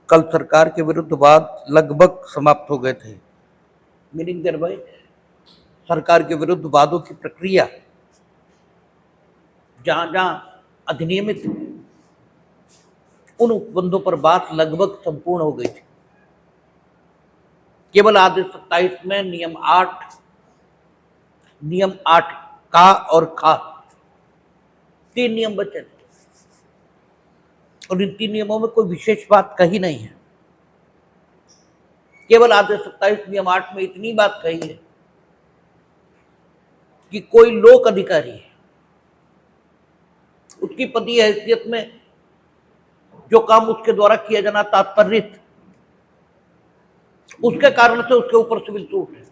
कल सरकार के विरुद्ध वाद लगभग समाप्त हो गए थे। मीनिंग देयर भाई, सरकार के विरुद्ध वादों की प्रक्रिया जहां जहां अधिनियमित उन उपबंधों पर बात लगभग संपूर्ण हो गई थी। केवल आदेश 27 में नियम 8 का और खा 3 नियम बचे थे और इन 3 नियमों में कोई विशेष बात कही नहीं है। केवल आदेश 27 नियम 8 में इतनी बात कही है कि कोई लोक अधिकारी है, उसकी पदीय हैसियत में जो काम उसके द्वारा किया जाना तात्पर्य, उसके कारण से उसके ऊपर सिविल सूट है,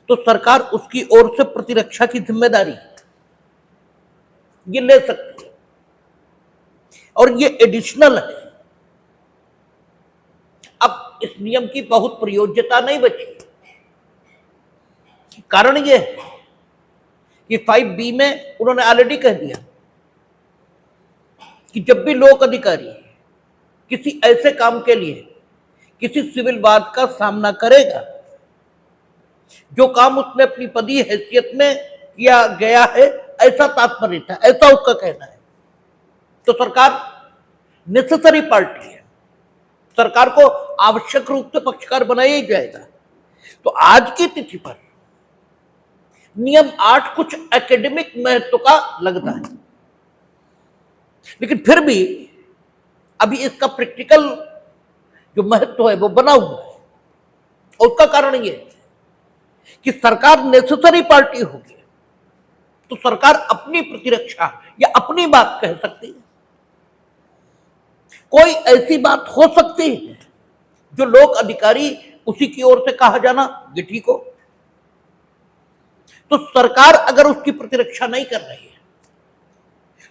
तो सरकार उसकी ओर से प्रतिरक्षा की जिम्मेदारी ये ले सकती है और ये एडिशनल है। अब इस नियम की बहुत प्रयोज्यता नहीं बची। कारण ये है कि 5B में उन्होंने ऑलरेडी कह दिया कि जब भी लोक अधिकारी किसी ऐसे काम के लिए किसी सिविल वाद का सामना करेगा जो काम उसने अपनी पदीय हैसियत में किया गया है, ऐसा तात्पर्य था, ऐसा उसका कहना है, तो सरकार नेसेसरी पार्टी है, सरकार को आवश्यक रूप से पक्षकार बनाया ही जाएगा। तो आज की तिथि पर नियम 8 कुछ एकेडमिक महत्व का लगता है, लेकिन फिर भी अभी इसका प्रैक्टिकल जो महत्व है वो बना हुआ है। और उसका कारण ये है कि सरकार नेसेसरी पार्टी होगी तो सरकार अपनी प्रतिरक्षा या अपनी बात कह सकती है। कोई ऐसी बात हो सकती है जो लोक अधिकारी उसी की ओर से कहा जाना ये ठीक हो, तो सरकार अगर उसकी प्रतिरक्षा नहीं कर रही है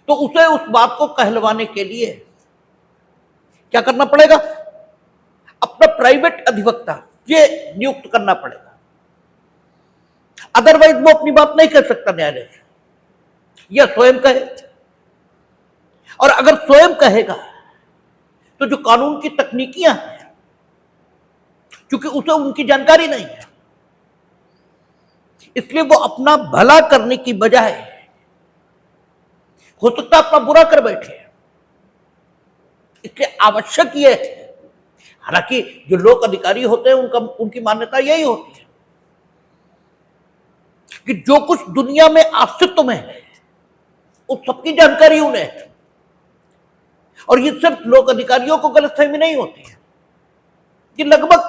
तो उसे उस बात को कहलवाने के लिए क्या करना पड़ेगा? अपना प्राइवेट अधिवक्ता ये नियुक्त करना पड़ेगा। अदरवाइज वो अपनी बात नहीं कर सकता न्यायालय से, या स्वयं कहे, और अगर स्वयं कहेगा तो जो कानून की तकनीकियां हैं, क्योंकि उसे उनकी जानकारी नहीं है, इसलिए वो अपना भला करने की बजाय हो सकता है अपना बुरा कर बैठे। इसलिए आवश्यक यह है, हालांकि जो लोक अधिकारी होते हैं उनकी मान्यता यही होती है कि जो कुछ दुनिया में अस्तित्व में है उस सबकी जानकारी उन्हें है, और ये सिर्फ लोक अधिकारियों को गलतफहमी नहीं होती है कि लगभग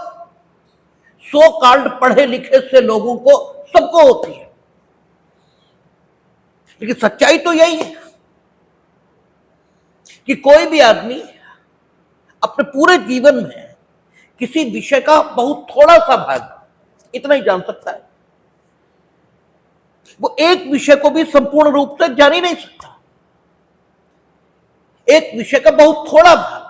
100 कार्ड पढ़े लिखे से लोगों को सबको होती है। लेकिन सच्चाई तो यही है कि कोई भी आदमी अपने पूरे जीवन में किसी विषय का बहुत थोड़ा सा भाग इतना ही जान सकता है, वो एक विषय को भी संपूर्ण रूप से जान ही नहीं सकता। एक विषय का बहुत थोड़ा भाग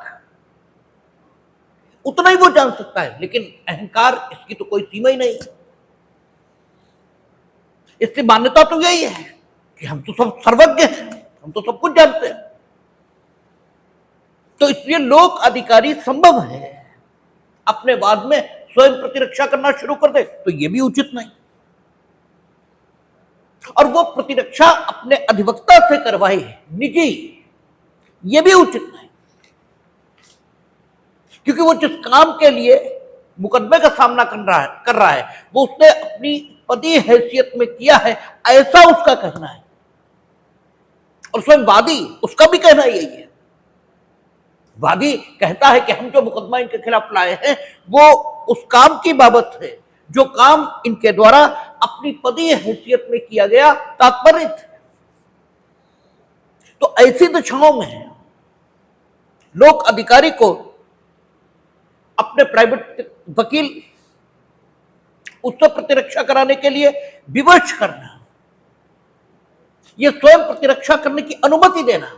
उतना ही वो जान सकता है, लेकिन अहंकार इसकी तो कोई सीमा ही नहीं है। इसकी मान्यता तो यही है कि हम तो सब सर्वज्ञ हैं, हम तो सब कुछ जानते हैं। तो इसलिए लोक अधिकारी संभव है अपने वाद में स्वयं प्रतिरक्षा करना शुरू कर दे, तो यह भी उचित नहीं, और वो प्रतिरक्षा अपने अधिवक्ता से करवाए निजी, ये भी उचित नहीं, क्योंकि वो जिस काम के लिए मुकदमे का सामना कर रहा है वो उसने अपनी पदीय हैसियत में किया है, ऐसा उसका कहना है, और स्वयं वादी उसका भी कहना यही है। वादी कहता है कि हम जो मुकदमा इनके खिलाफ लाए हैं वो उस काम की बाबत है जो काम इनके द्वारा अपनी पदीय हैसियत में किया गया तात्पर्य। तो ऐसी दशाओं में लोक अधिकारी को अपने प्राइवेट वकील उससे प्रतिरक्षा कराने के लिए विवश करना, यह स्वयं प्रतिरक्षा करने की अनुमति देना,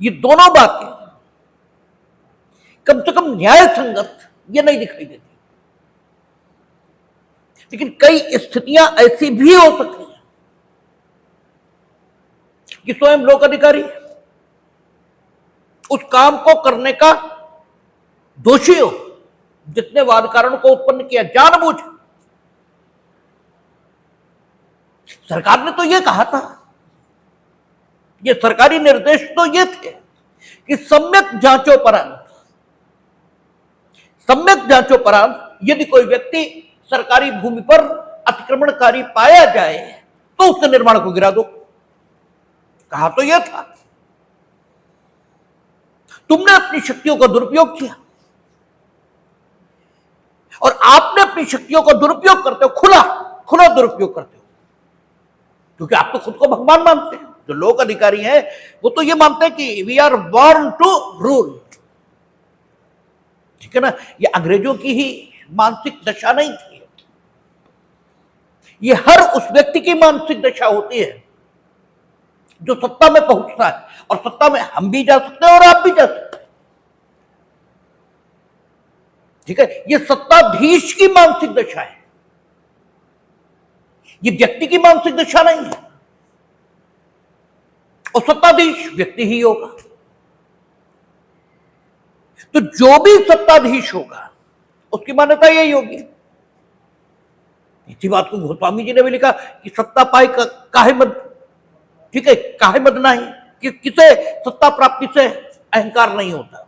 ये दोनों बातें कम से कम न्याय संगत ये नहीं दिखाई देती। लेकिन कई स्थितियां ऐसी भी हो सकती हैं कि स्वयं लोक अधिकारी उस काम को करने का दोषी हो जितने वाद कारण को उत्पन्न किया जानबूझ। सरकार ने तो यह कहा था, ये सरकारी निर्देश तो ये थे कि सम्यक जांचोपरांत यदि कोई व्यक्ति सरकारी भूमि पर अतिक्रमणकारी पाया जाए तो उसके निर्माण को गिरा दो। कहा तो यह था। तुमने अपनी शक्तियों का दुरुपयोग किया और आपने अपनी शक्तियों का दुरुपयोग करते हो, खुला दुरुपयोग करते हो, क्योंकि आप तो खुद को भगवान मानते हैं। जो लोक अधिकारी हैं वो तो ये मानते हैं कि we are born to rule. ठीक है ना, ये अंग्रेजों की ही मानसिक दशा नहीं थी, ये हर उस व्यक्ति की मानसिक दशा होती है जो सत्ता में पहुंचता है। और सत्ता में हम भी जा सकते हैं और आप भी जा सकते हैं। ठीक है, ये सत्ताधीश की मानसिक दशा है, ये व्यक्ति की मानसिक दशा नहीं है। और सत्ताधीश व्यक्ति ही होगा। तो जो भी सत्ताधीश होगा उसकी मान्यता यही होगी। इसी बात को गोस्वामी जी ने भी लिखा कि सत्ता पाई काहे मद, ठीक है, काहे मद नहीं, कि किसे सत्ता प्राप्ति से अहंकार नहीं होता।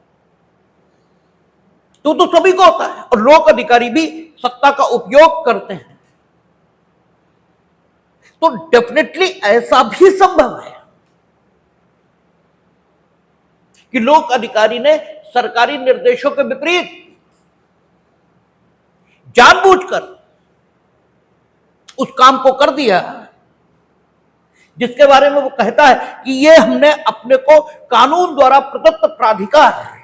तो सभी को होता है, और लोक अधिकारी भी सत्ता का उपयोग करते हैं। तो डेफिनेटली ऐसा भी संभव है कि लोक अधिकारी ने सरकारी निर्देशों के विपरीत जानबूझकर उस काम को कर दिया जिसके बारे में वो कहता है कि ये हमने अपने को कानून द्वारा प्रदत्त प्राधिकार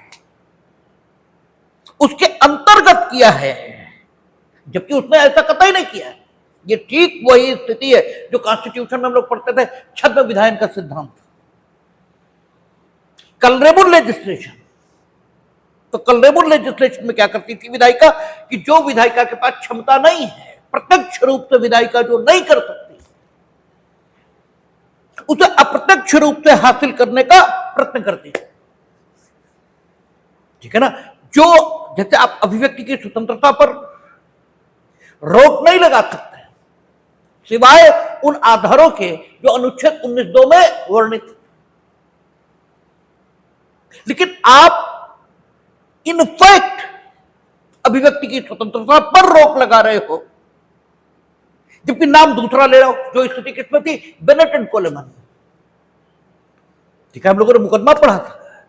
उसके अंतर्गत किया है, जबकि उसने ऐसा कतई नहीं किया है। ये ठीक वही स्थिति है जो कॉन्स्टिट्यूशन में हम लोग पढ़ते थे, छद्म विधायन का सिद्धांत, कलरेबुल लेजिस्लेशन। तो कलरेबुल लेजिस्लेशन में क्या करती थी विधायिका कि जो विधायिका के पास क्षमता नहीं है, प्रत्यक्ष रूप से विधायिका जो नहीं कर सकती, उसे अप्रत्यक्ष रूप से हासिल करने का प्रयत्न करती है। ठीक है ना, जो जैसे आप अभिव्यक्ति की स्वतंत्रता पर रोक नहीं लगा सकते सिवाय उन आधारों के जो अनुच्छेद 19(2) में वर्णित, लेकिन आप इनफैक्ट अभिव्यक्ति की स्वतंत्रता पर रोक लगा रहे हो, जबकि नाम दूसरा ले रहे हो। जो स्थिति किसमें थी? Bennett and Coleman. ठीक है, हम लोगों ने मुकदमा पढ़ा था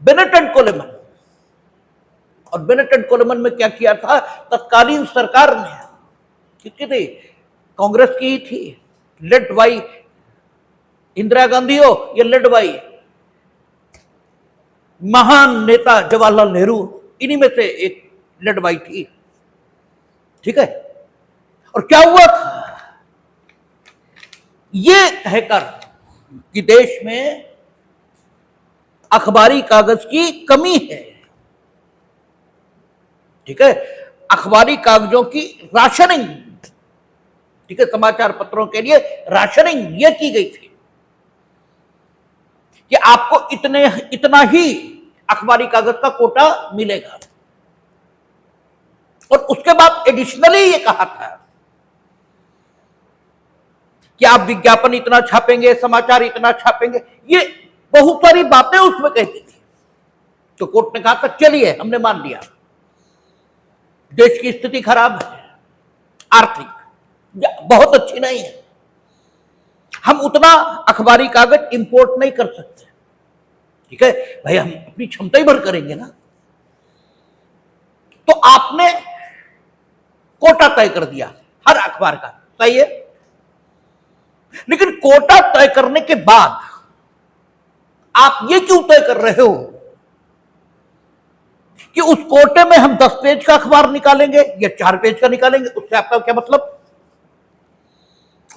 बेनेट एंड कोलेमन। और बेनेट एंड कोलेमन में क्या किया था? तत्कालीन सरकार ने, किसकी थी? कांग्रेस की ही थी, लेड बाई इंदिरा गांधी हो या लेड बाई महान नेता जवाहरलाल नेहरू, इन्हीं में से एक लेड बाई थी। ठीक है, और क्या हुआ था? ये कहकर कि देश में अखबारी कागज की कमी है। ठीक है, अखबारी कागजों की राशनिंग, ठीक है, समाचार पत्रों के लिए राशनिंग यह की गई थी कि आपको इतना ही अखबारी कागज का कोटा मिलेगा। और उसके बाद एडिशनली ये कहा था कि आप विज्ञापन इतना छापेंगे, समाचार इतना छापेंगे, ये बहुत सारी बातें उसमें कहती थी। तो कोर्ट ने कहा था चलिए, हमने मान लिया, देश की स्थिति खराब है, आर्थिक बहुत अच्छी नहीं है, हम उतना अखबारी कागज इंपोर्ट नहीं कर सकते। ठीक है भाई, हम अपनी क्षमता ही भर करेंगे ना। तो आपने कोटा तय कर दिया हर अखबार का, सही है, लेकिन कोटा तय करने के बाद आप ये क्यों तय कर रहे हो कि उस कोटे में हम 10 पेज का अखबार निकालेंगे या 4 पेज का निकालेंगे? उससे आपका क्या मतलब?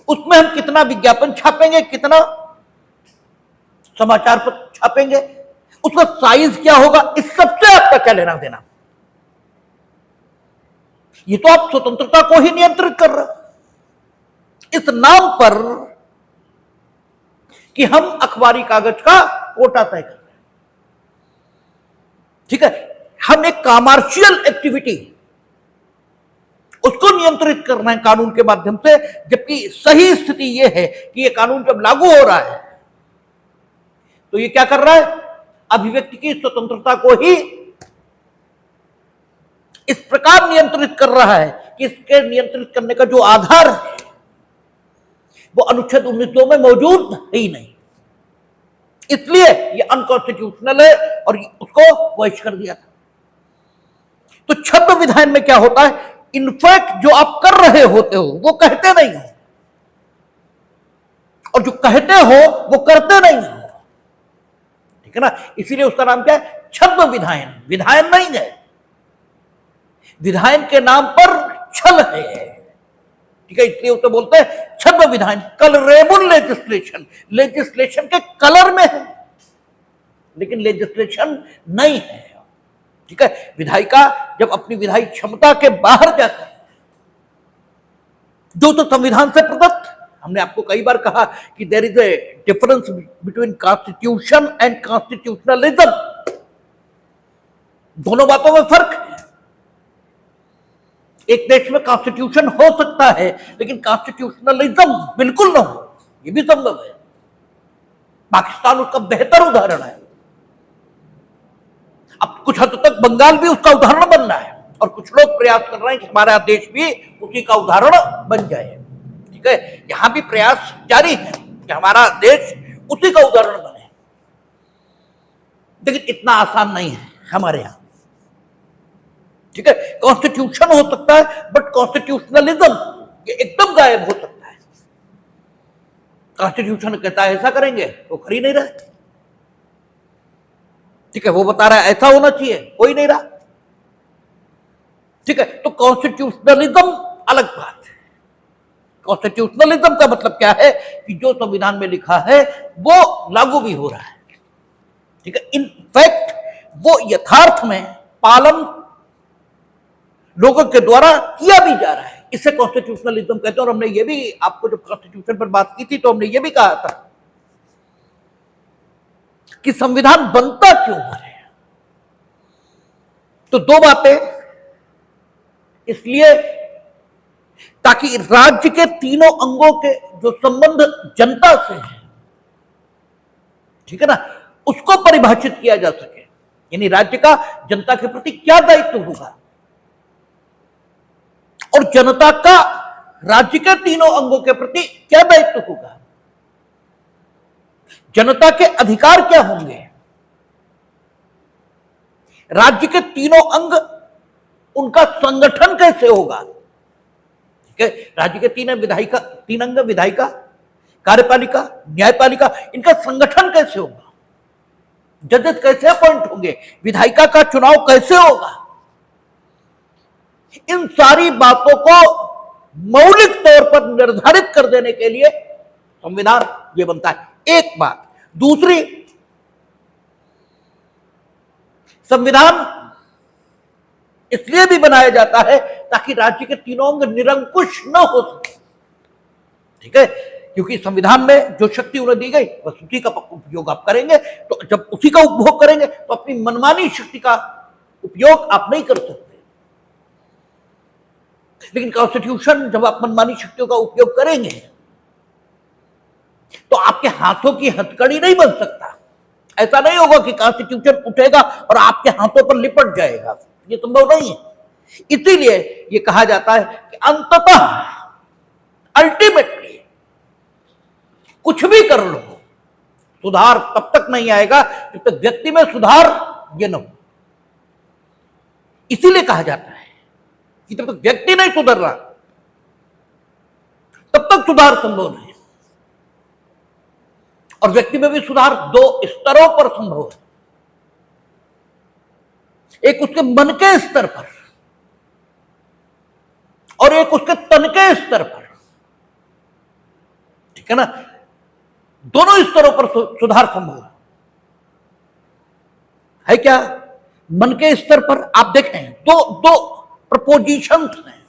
उसमें हम कितना विज्ञापन छापेंगे, कितना समाचार पत्र छापेंगे, उसका साइज क्या होगा, इस सबसे आपका क्या लेना देना? ये तो आप स्वतंत्रता को ही नियंत्रित कर रहे हो इस नाम पर कि हम अखबारी कागज का कोटा तय कर रहे हैं। ठीक है, हम एक कॉमर्शियल एक्टिविटी उसको नियंत्रित करना है कानून के माध्यम से, जबकि सही स्थिति यह है कि यह कानून जब लागू हो रहा है तो ये क्या कर रहा है, अभिव्यक्ति की स्वतंत्रता को ही इस प्रकार नियंत्रित कर रहा है कि इसके नियंत्रित करने का जो आधार है वो अनुच्छेद 19 में मौजूद है ही नहीं, इसलिए ये अनकॉन्स्टिट्यूशनल है और उसको वॉइस कर दिया था। तो छद्म विधान में क्या होता है, इनफैक्ट जो आप कर रहे होते हो वो कहते नहीं हो, और जो कहते हो वो करते नहीं हो, ठीक है ना, इसीलिए उसका नाम क्या है, छद्म विधायन। विधायन नहीं है, विधायन के नाम पर छल है, ठीक है, इसलिए उसे बोलते हैं छद्म विधायन। कलरेबल लेजिस्लेशन, लेजिस्लेशन के कलर में है लेकिन लेजिस्लेशन नहीं है, ठीक है। विधायिका जब अपनी विधायी क्षमता के बाहर जाता है, जो तो संविधान से प्रदत्त, हमने आपको कई बार कहा कि there is a difference between constitution and constitutionalism, दोनों बातों में फर्क है। एक देश में कॉन्स्टिट्यूशन हो सकता है लेकिन कॉन्स्टिट्यूशनलिज्म बिल्कुल ना हो, यह भी संभव है। पाकिस्तान उसका बेहतर उदाहरण है, अब कुछ हद तक बंगाल भी उसका उदाहरण बन रहा है और कुछ लोग प्रयास कर रहे हैं कि हमारा देश भी उसी का उदाहरण बन जाए, ठीक है। यहां भी प्रयास जारी है कि हमारा देश उसी का उदाहरण बने, लेकिन इतना आसान नहीं है हमारे यहां, ठीक है। कॉन्स्टिट्यूशन हो सकता है बट कॉन्स्टिट्यूशनलिज्म ये एकदम गायब हो सकता है। कॉन्स्टिट्यूशन कहता है ऐसा करेंगे तो कर ही नहीं रहे, ठीक है, वो बता रहा है ऐसा होना चाहिए, हो ही नहीं रहा, ठीक है। तो कॉन्स्टिट्यूशनलिज्म अलग बात है। कॉन्स्टिट्यूशनलिज्म का मतलब क्या है कि जो संविधान में लिखा है वो लागू भी हो रहा है, ठीक है। इनफैक्ट वो यथार्थ में पालन लोगों के द्वारा किया भी जा रहा है, इसे कॉन्स्टिट्यूशनलिज्म कहते हैं। और हमने ये भी आपको जब कॉन्स्टिट्यूशन पर बात की थी तो हमने ये भी कहा था कि संविधान बनता क्यों है, तो दो बातें, इसलिए ताकि राज्य के तीनों अंगों के जो संबंध जनता से है, ठीक है ना, उसको परिभाषित किया जा सके। यानी राज्य का जनता के प्रति क्या दायित्व होगा और जनता का राज्य के तीनों अंगों के प्रति क्या दायित्व होगा, जनता के अधिकार क्या होंगे, राज्य के तीनों अंग उनका संगठन कैसे होगा, ठीक है। राज्य के तीन अंग, विधायिका, कार्यपालिका, न्यायपालिका, इनका संगठन कैसे होगा, जजेस कैसे अपॉइंट होंगे, विधायिका का चुनाव कैसे होगा, इन सारी बातों को मौलिक तौर पर निर्धारित कर देने के लिए संविधान ये बनता है। एक बात, दूसरी, संविधान इसलिए भी बनाया जाता है ताकि राज्य के तीनों अंग निरंकुश न हो सके, ठीक है, क्योंकि संविधान में जो शक्ति उन्हें दी गई बस उसी का उपयोग आप करेंगे, तो जब उसी का उपभोग करेंगे तो अपनी मनमानी शक्ति का उपयोग आप नहीं कर सकते। लेकिन कॉन्स्टिट्यूशन जब आप मनमानी शक्तियों का उपयोग करेंगे तो आपके हाथों की हथकड़ी नहीं बन सकता। ऐसा नहीं होगा कि कॉन्स्टिट्यूशन उठेगा और आपके हाथों पर लिपट जाएगा, ये संभव नहीं है। इसीलिए ये कहा जाता है कि अंततः अल्टीमेटली कुछ भी कर लो, सुधार तब तक नहीं आएगा जब तक व्यक्ति में सुधार ये न हो। इसीलिए कहा जाता है कि जब तक व्यक्ति नहीं सुधर रहा तब तक सुधार संभव नहीं, और व्यक्ति में भी सुधार दो स्तरों पर संभव है, एक उसके मन के स्तर पर और एक उसके तन के स्तर पर, ठीक है ना, दोनों स्तरों पर सुधार संभव है क्या। मन के स्तर पर आप देखें दो प्रपोजिशंस हैं।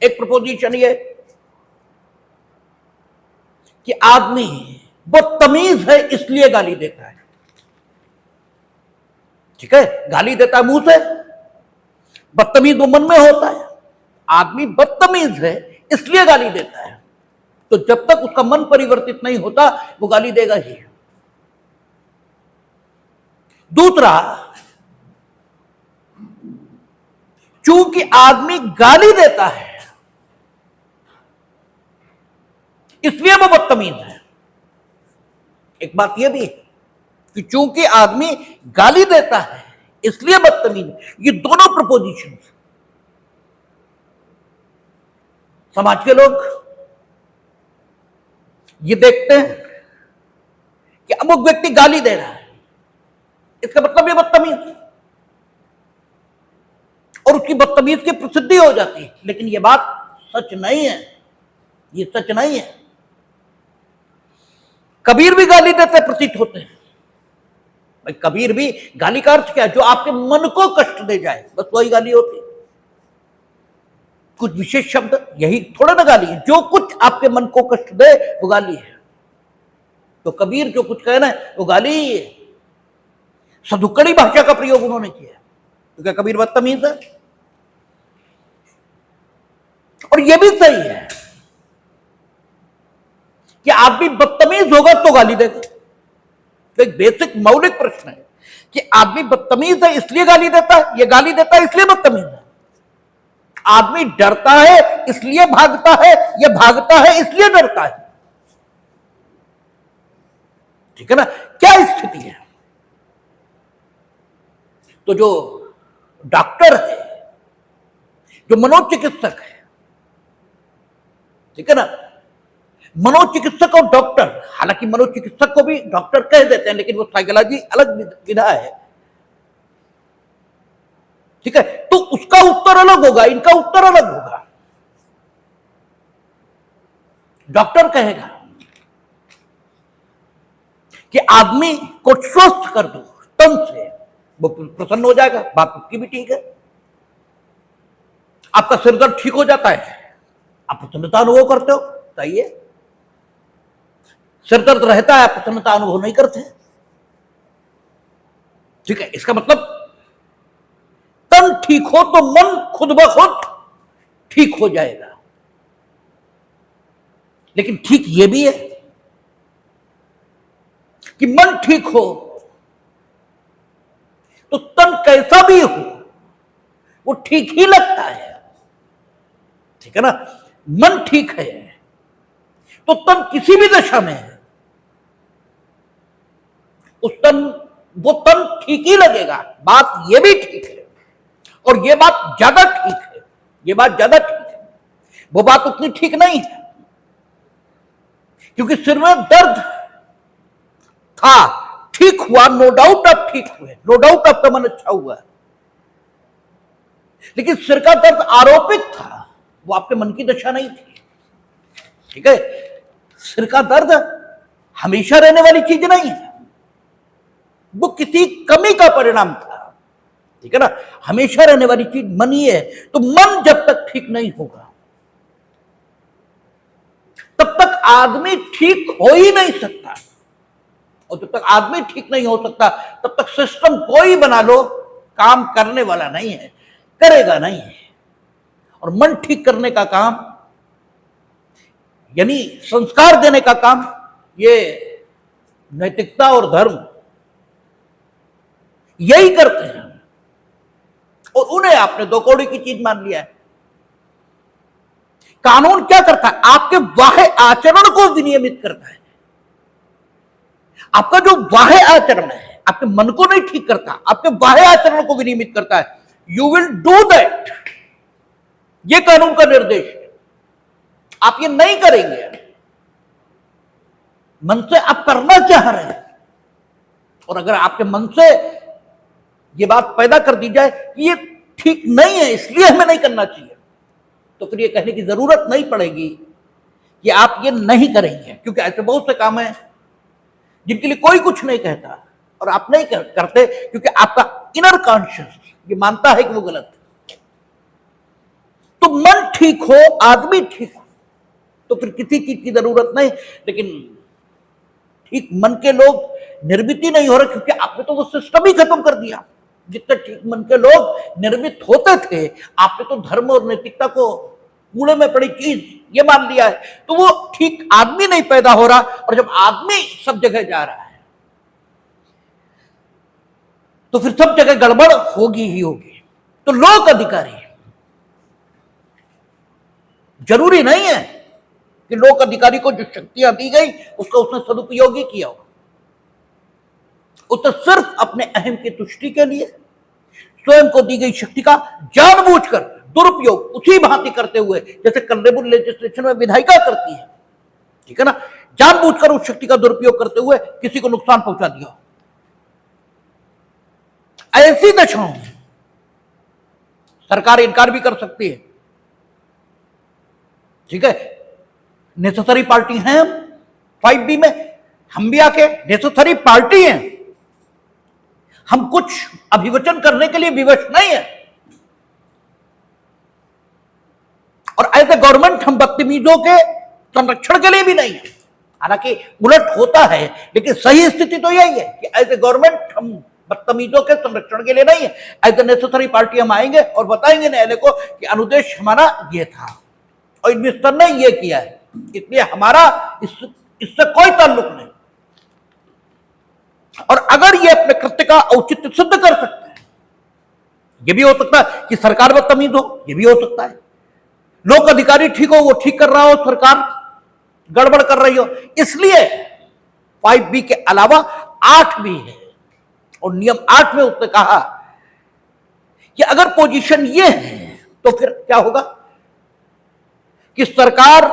एक प्रपोजिशन ये कि आदमी वो तमीज है इसलिए गाली देता है, ठीक है, गाली देता है मुंह से, बदतमीज वो मन में होता है। आदमी बदतमीज है इसलिए गाली देता है, तो जब तक उसका मन परिवर्तित नहीं होता वो गाली देगा ही। दूसरा, चूंकि आदमी गाली देता है इसलिए वो बदतमीज है। एक बात यह भी है कि चूंकि आदमी गाली देता है इसलिए बदतमीज है। ये दोनों प्रपोजिशन समाज के लोग ये देखते हैं कि अमुक व्यक्ति गाली दे रहा है, इसका मतलब ये बदतमीज है, और उसकी बदतमीज की प्रसिद्धि हो जाती है। लेकिन ये बात सच नहीं है, ये सच नहीं है। कबीर भी गाली देते प्रतीत होते हैं। भाई कबीर भी, गाली का अर्थ क्या है? जो आपके मन को कष्ट दे जाए, बस वही गाली होती है। कुछ विशेष शब्द यही थोड़ा ना गाली है, जो कुछ आपके मन को कष्ट दे वो गाली है। तो कबीर जो कुछ कहना है वो गाली ही है। सधुक्कड़ी भाषा का प्रयोग उन्होंने किया, तो क्या कबीर बदतमीज है? और यह भी सही है कि आदमी बदतमीज होगा तो गाली देगा। तो एक बेसिक मौलिक प्रश्न है कि आदमी बदतमीज है इसलिए गाली देता है, यह गाली देता है इसलिए बदतमीज है। आदमी डरता है इसलिए भागता है, यह भागता है इसलिए डरता है। ठीक है ना? क्या स्थिति है? तो जो डॉक्टर है, जो मनोचिकित्सक है, ठीक है ना, मनोचिकित्सक और डॉक्टर, हालांकि मनोचिकित्सक को भी डॉक्टर कह देते हैं, लेकिन वो साइकोलॉजी अलग विधा है। ठीक है, तो उसका उत्तर अलग होगा, इनका उत्तर अलग होगा। डॉक्टर कहेगा कि आदमी को स्वस्थ कर दो तन से, वो प्रसन्न हो जाएगा, बात उसकी भी ठीक है। आपका सिर दर्द ठीक हो जाता है, आप प्रसन्नता अनुभव करते हो, सही है। सिर दर्द रहता है, आप प्रसन्नता अनुभव नहीं करते। ठीक है, इसका मतलब तन ठीक हो तो मन खुद ब खुद ठीक हो जाएगा। लेकिन ठीक यह भी है कि मन ठीक हो तो तन कैसा भी हो वो ठीक ही लगता है। ठीक है ना? मन ठीक है तो तन किसी भी दशा में है, वो तन ठीक ही लगेगा। बात यह भी ठीक है, और यह बात ज्यादा ठीक है। यह बात ज्यादा ठीक है, वो बात उतनी ठीक नहीं है, क्योंकि सिर में दर्द था, ठीक हुआ, नो डाउट आप ठीक हुए, नो डाउट आपका मन अच्छा हुआ। लेकिन सिर का दर्द आरोपित था, वो आपके मन की दशा नहीं थी। ठीक है, सिर का दर्द हमेशा रहने वाली चीज नहीं है, वो किसी कमी का परिणाम था। ठीक है ना? हमेशा रहने वाली चीज मन ही है। तो मन जब तक ठीक नहीं होगा तब तक आदमी ठीक हो ही नहीं सकता, और जब तक आदमी ठीक नहीं हो सकता तब तक सिस्टम कोई बना लो काम करने वाला नहीं है, करेगा नहीं है। और मन ठीक करने का काम, यानी संस्कार देने का काम, ये नैतिकता और धर्म यही करते हैं, और उन्हें आपने दो कौड़ी की चीज मान लिया है। कानून क्या करता है? आपके बाह्य आचरण को विनियमित करता है। आपका जो बाह्य आचरण है आपके मन को नहीं ठीक करता, आपके बाह्य आचरण को विनियमित करता है। यू विल डू दैट, ये कानून का निर्देश है। आप ये नहीं करेंगे, मन से आप करना चाह रहे हैं, और अगर आपके मन से ये बात पैदा कर दी जाए कि ये ठीक नहीं है इसलिए हमें नहीं करना चाहिए, तो फिर ये कहने की जरूरत नहीं पड़ेगी कि आप ये नहीं करेंगे। क्योंकि ऐसे बहुत से काम हैं जिनके लिए कोई कुछ नहीं कहता और आप नहीं करते, क्योंकि आपका इनर कॉन्शियस ये मानता है कि वो गलत है। तो मन ठीक हो, आदमी ठीक हो, तो फिर किसी चीज की जरूरत नहीं। लेकिन ठीक मन के लोग निर्मित ही नहीं हो रहे, क्योंकि आपने तो वो सिस्टम ही खत्म कर दिया। जितने ठीक मन के लोग निर्मित होते थे, आपने तो धर्म और नैतिकता को कूड़े में पड़ी चीज ये मान लिया है, तो वो ठीक आदमी नहीं पैदा हो रहा। और जब आदमी सब जगह जा रहा है तो फिर सब जगह गड़बड़ होगी ही होगी। तो लोक अधिकारी जरूरी नहीं है कि लोक अधिकारी को जो शक्तियां दी गई उसका उसने सदुपयोग ही किया हो। उसने सिर्फ अपने अहम की तुष्टि के लिए स्वयं को दी गई शक्ति का जानबूझकर दुरुपयोग उसी भांति करते हुए जैसे कंडेबल लेजिस्लेशन में विधायिका करती है, ठीक है ना, जानबूझकर उस शक्ति का दुरुपयोग करते हुए किसी को नुकसान पहुंचा दिया। ऐसी दशाओं में सरकार इनकार भी कर सकती है, ठीक है। नेसेसरी पार्टी हैं हम 5B में, हम भी आके नेसेसरी पार्टी हैं, हम कुछ अभिवचन करने के लिए विवश नहीं है। और एज ए गवर्नमेंट हम बदतमीजों के संरक्षण के लिए भी नहीं है। हालांकि उलट होता है, लेकिन सही स्थिति तो यही है कि एज ए गवर्नमेंट हम बदतमीजों के संरक्षण के लिए नहीं है। एज ए नेसेसरी पार्टी हम आएंगे और बताएंगे न्यायालय को कि अनुदेश हमारा ये था और मिनिस्टर ने ये किया है, इसलिए हमारा इससे कोई ताल्लुक नहीं। और अगर ये अपने कृत्य का औचित्य सिद्ध कर सकते हैं, ये भी हो सकता है कि सरकार बदतमीज हो, ये भी हो सकता है लोक अधिकारी ठीक हो, वो ठीक कर रहा हो, सरकार गड़बड़ कर रही हो। इसलिए 5B के अलावा 8 भी है। और नियम 8 में उसने कहा कि अगर पोजीशन ये है तो फिर क्या होगा कि सरकार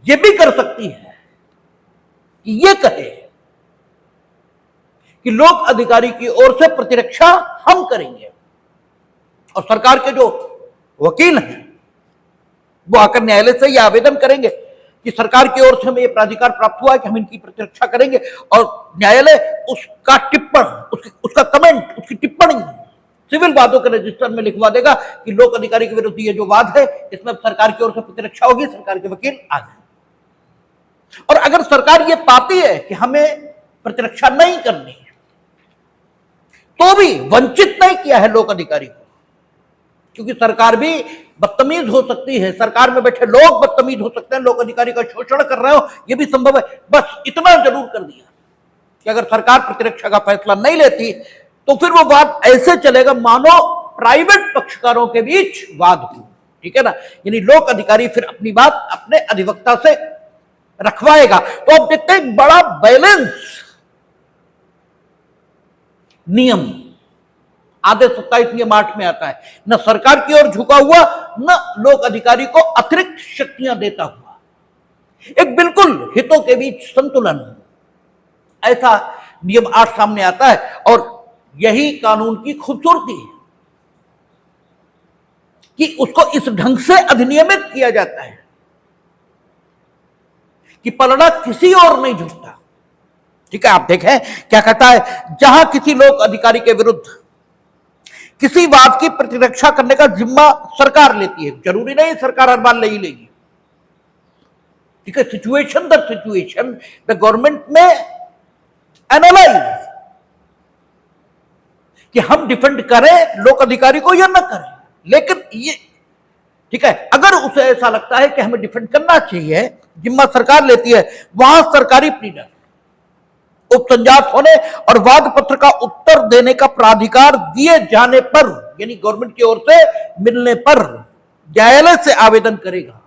ये भी कर सकती है कि ये कहे कि लोक अधिकारी की ओर से प्रतिरक्षा हम करेंगे, और सरकार के जो वकील हैं वो आकर न्यायालय से यह आवेदन करेंगे कि सरकार की ओर से हमें यह प्राधिकार प्राप्त हुआ है कि हम इनकी प्रतिरक्षा करेंगे, और न्यायालय उसका टिप्पण, उसका कमेंट, उसकी टिप्पणी सिविल वादों के रजिस्टर में लिखवा देगा कि लोक अधिकारी के विरुद्ध ये जो वाद है इसमें सरकार की ओर से प्रतिरक्षा होगी, सरकार के वकील आ जाए। और अगर सरकार ये पाती है कि हमें प्रतिरक्षा नहीं करनी तो भी वंचित नहीं किया है लोक अधिकारी को, क्योंकि सरकार भी बदतमीज हो सकती है, सरकार में बैठे लोग बदतमीज हो सकते हैं, लोक अधिकारी का शोषण कर रहे हो, यह भी संभव है। बस इतना जरूर कर दिया कि अगर सरकार प्रतिरक्षा का फैसला नहीं लेती तो फिर वो वाद ऐसे चलेगा मानो प्राइवेट पक्षकारों के बीच वाद हो, ठीक है ना। यानी लोक अधिकारी फिर अपनी बात अपने अधिवक्ता से रखवाएगा। तो अब देखते हैं बड़ा बैलेंस नियम आदेश 27 नियम 8 में आता है, न सरकार की ओर झुका हुआ, न लोक अधिकारी को अतिरिक्त शक्तियां देता हुआ, एक बिल्कुल हितों के बीच संतुलन, ऐसा नियम 8 सामने आता है। और यही कानून की खूबसूरती है कि उसको इस ढंग से अधिनियमित किया जाता है कि पलड़ा किसी और नहीं झुकता, ठीक है। आप देखें क्या कहता है, जहां किसी लोक अधिकारी के विरुद्ध किसी वाद की प्रतिरक्षा करने का जिम्मा सरकार लेती है, जरूरी नहीं सरकार हर बार ले ही लेगी, ठीक है। सिचुएशन दर सिचुएशन द गवर्नमेंट में एनालाइज कि हम डिफेंड करें लोक अधिकारी को या ना करें, लेकिन ये ठीक है, अगर उसे ऐसा लगता है कि हमें डिफेंड करना चाहिए, जिम्मा सरकार लेती है, वहां सरकारी प्लीडर उपसंजात होने और वाद पत्र का उत्तर देने का प्राधिकार दिए जाने पर, यानी गवर्नमेंट की ओर से मिलने पर न्यायालय से आवेदन करेगा,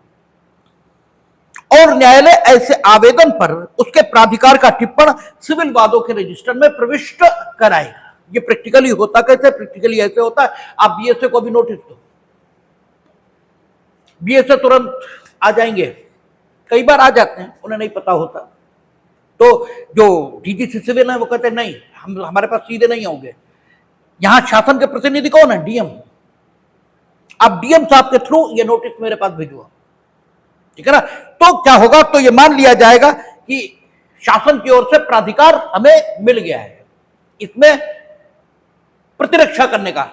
और न्यायालय ऐसे आवेदन पर उसके प्राधिकार का टिप्पण सिविल वादों के रजिस्टर में प्रविष्ट कराएगा। ये प्रैक्टिकली होता कैसे, प्रैक्टिकली ऐसे होता है, आप बीएसए को भी नोटिस दो, बीएसए तुरंत आ जाएंगे, कई बार आ जाते हैं, उन्हें नहीं पता होता, तो जो डीजीसी सिविल है वो कहते हैं नहीं, हमारे पास सीधे नहीं होंगे। यहां शासन के प्रतिनिधि कौन है, डीएम, आप डीएम साहब के थ्रू ये नोटिस मेरे पास भिजवा, ठीक है ना। तो क्या होगा, तो ये मान लिया जाएगा कि शासन की ओर से प्राधिकार हमें मिल गया है इसमें प्रतिरक्षा करने का,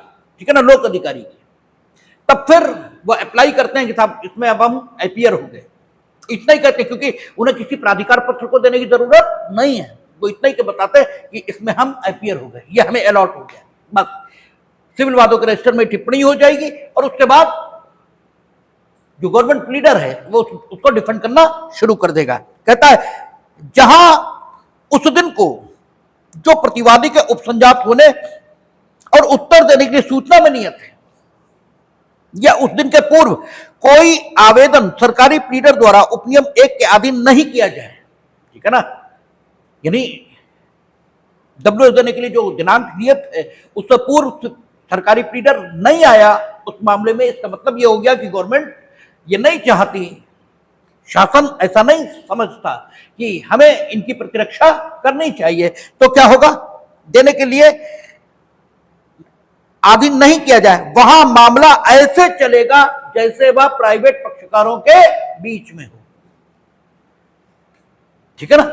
ठीक है ना, लोक अधिकारी की। तब फिर वो अप्लाई करते हैं कि साहब इसमें अब हम अपीयर हो गए, इतना ही कहते हैं, क्योंकि उन्हें किसी प्राधिकार पत्र को देने की जरूरत नहीं है, वो इतना ही बताते हैं कि इसमें हम अपीयर हो गए, ये हमें अलॉट हो गया, बस सिविल वादों के रजिस्टर में टिप्पणी हो जाएगी और उसके बाद जो गवर्नमेंट लीडर है वो उसको डिफेंड करना शुरू कर देगा। कहता है जहां उस दिन को जो प्रतिवादी के उपसंजात होने और उत्तर देने के लिए सूचना में नियत है या उस दिन के पूर्व कोई आवेदन सरकारी प्लीडर द्वारा उपनियम 1 के अधीन नहीं किया जाए, ठीक है ना, यानी डब्ल्यू देने के लिए जो दिनांक नियत है उससे पूर्व सरकारी प्लीडर नहीं आया उस मामले में, इसका मतलब यह हो गया कि गवर्नमेंट ये नहीं चाहती, शासन ऐसा नहीं समझता कि हमें इनकी प्रतिरक्षा करनी चाहिए, तो क्या होगा, देने के लिए अधीन नहीं किया जाए। वहां मामला ऐसे चलेगा जैसे वह प्राइवेट पक्षकारों के बीच में हो, ठीक है ना।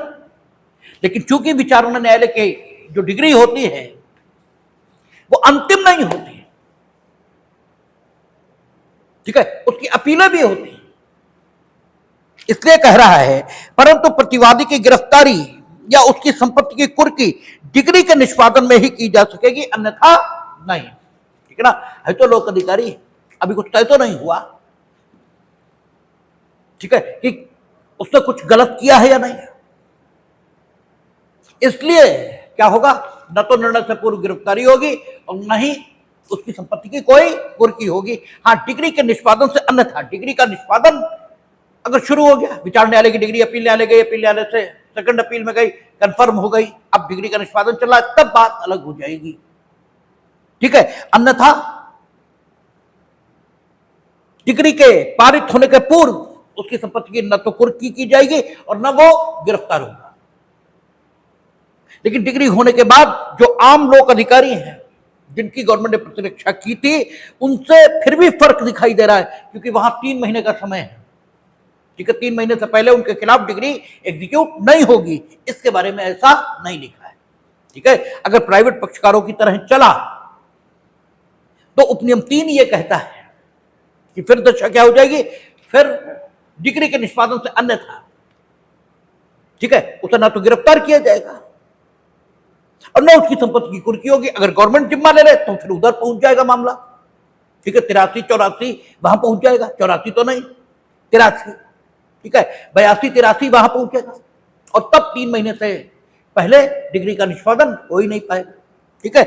लेकिन चूंकि विचारणा न्यायालय की जो डिग्री होती है वो अंतिम नहीं होती है, ठीक है, उसकी अपीलें भी होती हैं, इसलिए कह रहा है परंतु प्रतिवादी की गिरफ्तारी या उसकी संपत्ति की कुर्की डिग्री के निष्पादन में ही की जा सकेगी, अन्यथा नहीं, ठीक है ना। है तो लोक अधिकारी, अभी कुछ तय तो नहीं हुआ, ठीक है, कि उसने कुछ गलत किया है या नहीं, इसलिए क्या होगा, न तो निर्णय से पूर्व गिरफ्तारी होगी और न ही उसकी संपत्ति की कोई कुर्की होगी। हाँ, डिग्री के निष्पादन से अन्यथा, डिग्री का निष्पादन अगर शुरू हो गया, विचार न्यायालय की डिग्री अपील न्यायालय गई, अपील न्यायालय से सेकंड अपील में गई, कंफर्म हो गई, अब डिग्री का निष्पादन चल रहा है, तब बात अलग हो जाएगी, ठीक है। अन्यथा डिग्री के पारित होने के पूर्व उसकी संपत्ति की न तो कुर्की की जाएगी और न वो गिरफ्तार होगा। लेकिन डिग्री होने के बाद जो आम लोक अधिकारी हैं जिनकी गवर्नमेंट ने प्रतिरक्षा की थी, उनसे फिर भी फर्क दिखाई दे रहा है, क्योंकि वहां 3 महीने का समय है, ठीक है, 3 महीने से पहले उनके खिलाफ डिग्री एग्जीक्यूट नहीं होगी, इसके बारे में ऐसा नहीं लिखा है, ठीक है। अगर प्राइवेट पक्षकारों की तरह चला तो उपनियम 3 ये कहता है कि फिर दशा क्या हो जाएगी, फिर डिग्री के निष्पादन से अन्यथा, ठीक है, उसे ना तो गिरफ्तार किया जाएगा और न उसकी संपत्ति की कुर्की होगी। अगर गवर्नमेंट जिम्मा ले ले तो फिर उधर पहुंच जाएगा मामला, ठीक है, 83 84 वहां पहुंच जाएगा, 84 तो नहीं, 83, ठीक है, 82 83 वहां पहुंचेगा और तब 3 महीने से पहले डिग्री का निष्पादन हो ही नहीं पाएगा, ठीक है।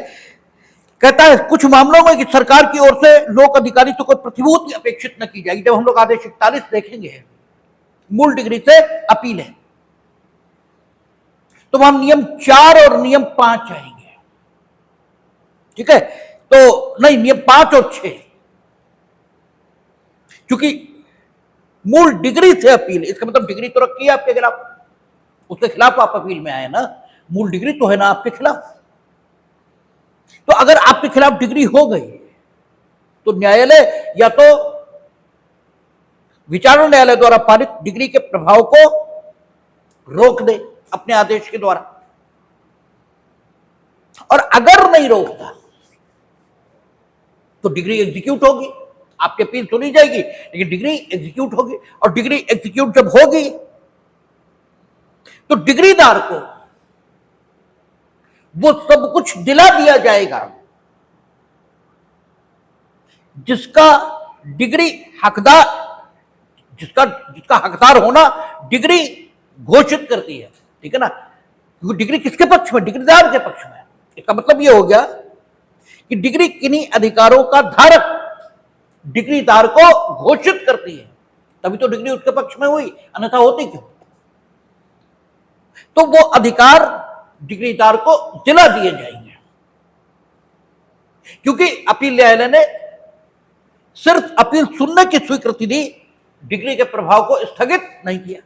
कहता है कुछ मामलों में कि सरकार की ओर से लोक अधिकारी से कोई प्रतिभूति अपेक्षित न की जाएगी। जब हम लोग आदेश 41 देखेंगे, मूल डिग्री से अपील है, तो हम नियम 4 और नियम 5 आएंगे, ठीक है, तो नहीं, नियम 5 और 6, क्योंकि मूल डिग्री से अपील, इसका मतलब डिग्री तो रखी है आपके खिलाफ, उसके खिलाफ आप अपील में आए ना, मूल डिग्री तो है ना आपके खिलाफ। तो अगर आपके खिलाफ डिग्री हो गई तो न्यायालय या तो विचारणा न्यायालय द्वारा पारित डिग्री के प्रभाव को रोक दे अपने आदेश के द्वारा, और अगर नहीं रोकता तो डिग्री एग्जीक्यूट होगी, आपकी अपील सुनी जाएगी लेकिन डिग्री एग्जीक्यूट होगी, और डिग्री एग्जीक्यूट जब होगी तो डिग्रीदार को वो सब कुछ दिला दिया जाएगा जिसका डिग्री हकदार, जिसका हकदार होना डिग्री घोषित करती है, ठीक है ना, क्योंकि डिग्री किसके पक्ष में, डिग्रीदार के पक्ष में। इसका मतलब यह हो गया कि डिग्री किन्हीं अधिकारों का धारक डिग्रीदार को घोषित करती है, तभी तो डिग्री उसके पक्ष में हुई, अन्यथा होती क्यों। तो वो अधिकार डिग्रीदार को दिला दिए जाएंगे, क्योंकि अपील न्यायालय ने सिर्फ अपील सुनने की स्वीकृति दी, डिग्री के प्रभाव को स्थगित नहीं किया।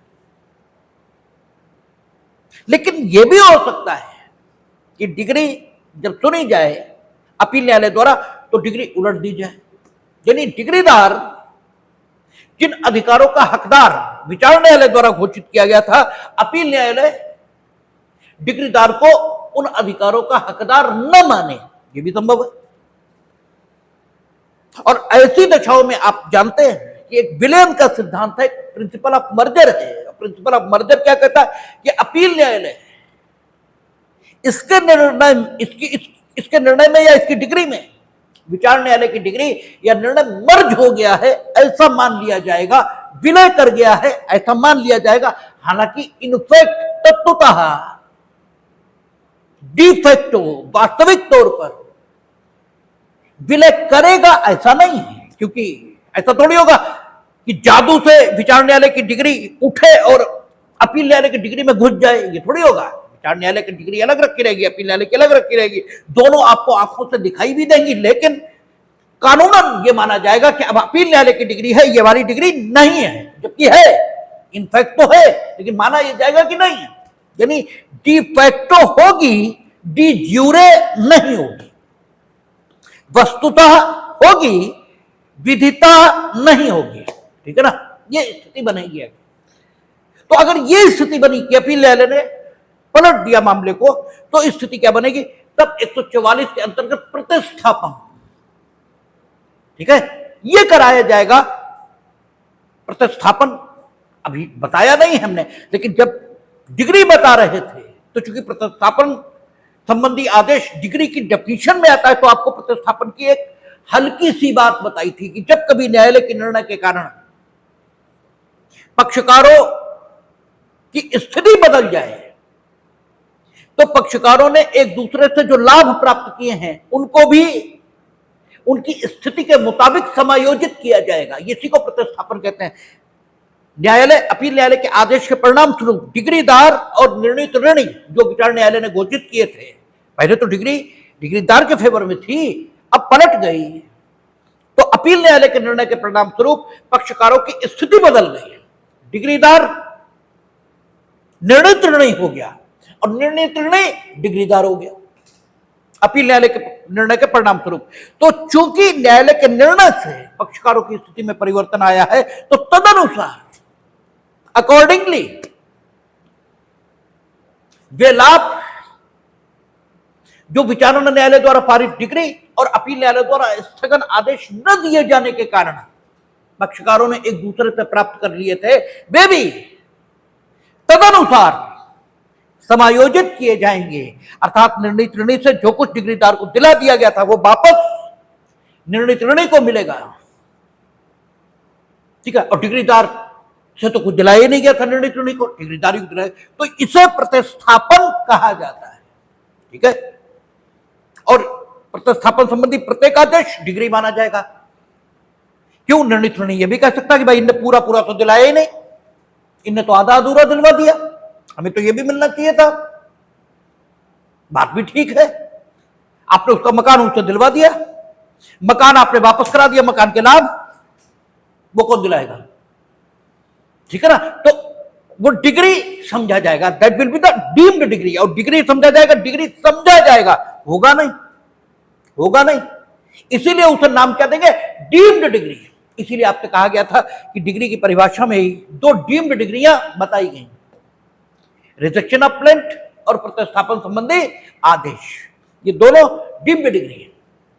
लेकिन यह भी हो सकता है कि डिग्री जब सुनी जाए अपील न्यायालय द्वारा तो डिग्री उलट दी जाए, यानी डिग्रीदार जिन अधिकारों का हकदार विचारणा न्यायालय द्वारा घोषित किया गया था, अपील न्यायालय डिग्रीदार को उन अधिकारों का हकदार न माने, यह भी संभव है। और ऐसी दशाओं में आप जानते हैं कि एक विलियम का सिद्धांत है, प्रिंसिपल ऑफ मर्जर है। प्रिंसिपल ऑफ मर्जर क्या कहता है कि अपील न्यायालय इसके निर्णय, इसके निर्णय में या इसकी डिग्री में, विचार न्यायालय की डिग्री या निर्णय मर्ज हो गया है ऐसा मान लिया जाएगा, विलय कर गया है ऐसा मान लिया जाएगा। हालांकि इनफैक्ट तत्वतः डिफैक्टो वास्तविक तौर पर विलय करेगा ऐसा नहीं है, क्योंकि ऐसा थोड़ी होगा कि जादू से विचार न्यायालय की डिग्री उठे और अपील न्यायालय की डिग्री में घुस जाए, ये थोड़ी होगा। विचार न्यायालय की डिग्री अलग रखी रहेगी, अपील न्यायालय की अलग रखी रहेगी, दोनों आपको आंखों से दिखाई भी देंगी, लेकिन कानूनन ये माना जाएगा कि अब अपील न्यायालय की डिग्री है, ये वाली डिग्री नहीं है, जबकि है, इनफैक्ट तो है, लेकिन माना यह जाएगा कि नहीं है। यानी डी फैक्टो होगी, डी ज्यूरे नहीं होगी, वस्तुतः होगी, विधिता नहीं होगी, ठीक है ना। ये स्थिति बनेगी। तो अगर ये स्थिति बनी कि अपील न्यायालय ने पलट दिया मामले को, तो स्थिति क्या बनेगी, तब 144 के अंतर्गत प्रतिस्थापन, ठीक है, ये कराया जाएगा। प्रतिस्थापन अभी बताया नहीं हमने, लेकिन जब डिग्री बता रहे थे तो चूंकि प्रतिस्थापन संबंधी आदेश डिग्री की डेफिनेशन में आता है, तो आपको प्रतिस्थापन की एक हल्की सी बात बताई थी कि जब कभी न्यायालय के निर्णय के कारण पक्षकारों की स्थिति बदल जाए, तो पक्षकारों ने एक दूसरे से जो लाभ प्राप्त किए हैं उनको भी उनकी स्थिति के मुताबिक समायोजित किया जाएगा। इसी को प्रतिस्थापन कहते हैं। न्यायालय, अपील न्यायालय के आदेश के परिणाम स्वरूप डिग्रीदार और निर्णीत ऋणी जो विचार न्यायालय ने घोषित किए थे, पहले तो डिग्रीदार के फेवर में थी, अब पलट गई, तो अपील न्यायालय के निर्णय के परिणाम स्वरूप पक्षकारों की स्थिति बदल गई। डिग्रीदार निर्णीत ऋणी हो गया और निर्णीत ऋणी डिग्रीदार हो गया अपील न्यायालय के निर्णय के परिणाम स्वरूप। तो चूंकि न्यायालय के निर्णय से पक्षकारों की स्थिति में परिवर्तन आया है, तो तदनुसार अकॉर्डिंगली वे लाभ जो विचारणा न्यायालय द्वारा पारित डिग्री और अपील न्यायालय द्वारा स्थगन आदेश न दिए जाने के कारण पक्षकारों ने एक दूसरे से प्राप्त कर लिए थे, वे भी तदनुसार समायोजित किए जाएंगे। अर्थात निर्णीत ऋणी से जो कुछ डिग्रीदार को दिला दिया गया था वो वापस निर्णीत ऋणी को मिलेगा, ठीक है। और डिग्रीदार से तो कुछ दिलाया ही नहीं गया था निर्णीत ऋणी को, डिग्रीदार को दिलाया, तो इसे प्रतिस्थापन कहा जाता है, ठीक है। और प्रतिस्थापन संबंधी प्रत्येक आदेश डिग्री माना जाएगा। क्यों? निर्णीत ऋणी यह भी कह सकता है कि भाई इनने पूरा तो दिलाया ही नहीं, इनने तो आधा अधूरा दिलवा दिया, हमें तो यह भी मिलना चाहिए था। बात भी ठीक है, आपने उसका मकान उससे दिलवा दिया, मकान आपने वापस करा दिया, मकान के लाभ वो कौन दिलाएगा, ठीक है ना। तो वो डिग्री समझा जाएगा, that will be the deemed degree. और डिग्री समझा जाएगा, डिग्री समझा जाएगा, होगा नहीं, इसीलिए उसे नाम क्या देंगे, डीम्ड डिग्री। इसीलिए आपसे कहा गया था कि डिग्री की परिभाषा में ही दो डीम्ड डिग्रियां बताई गई, रिजेक्शन ऑफ प्लेंट और प्रतिस्थापन संबंधी आदेश, ये दोनों डीम्ड डिग्री है।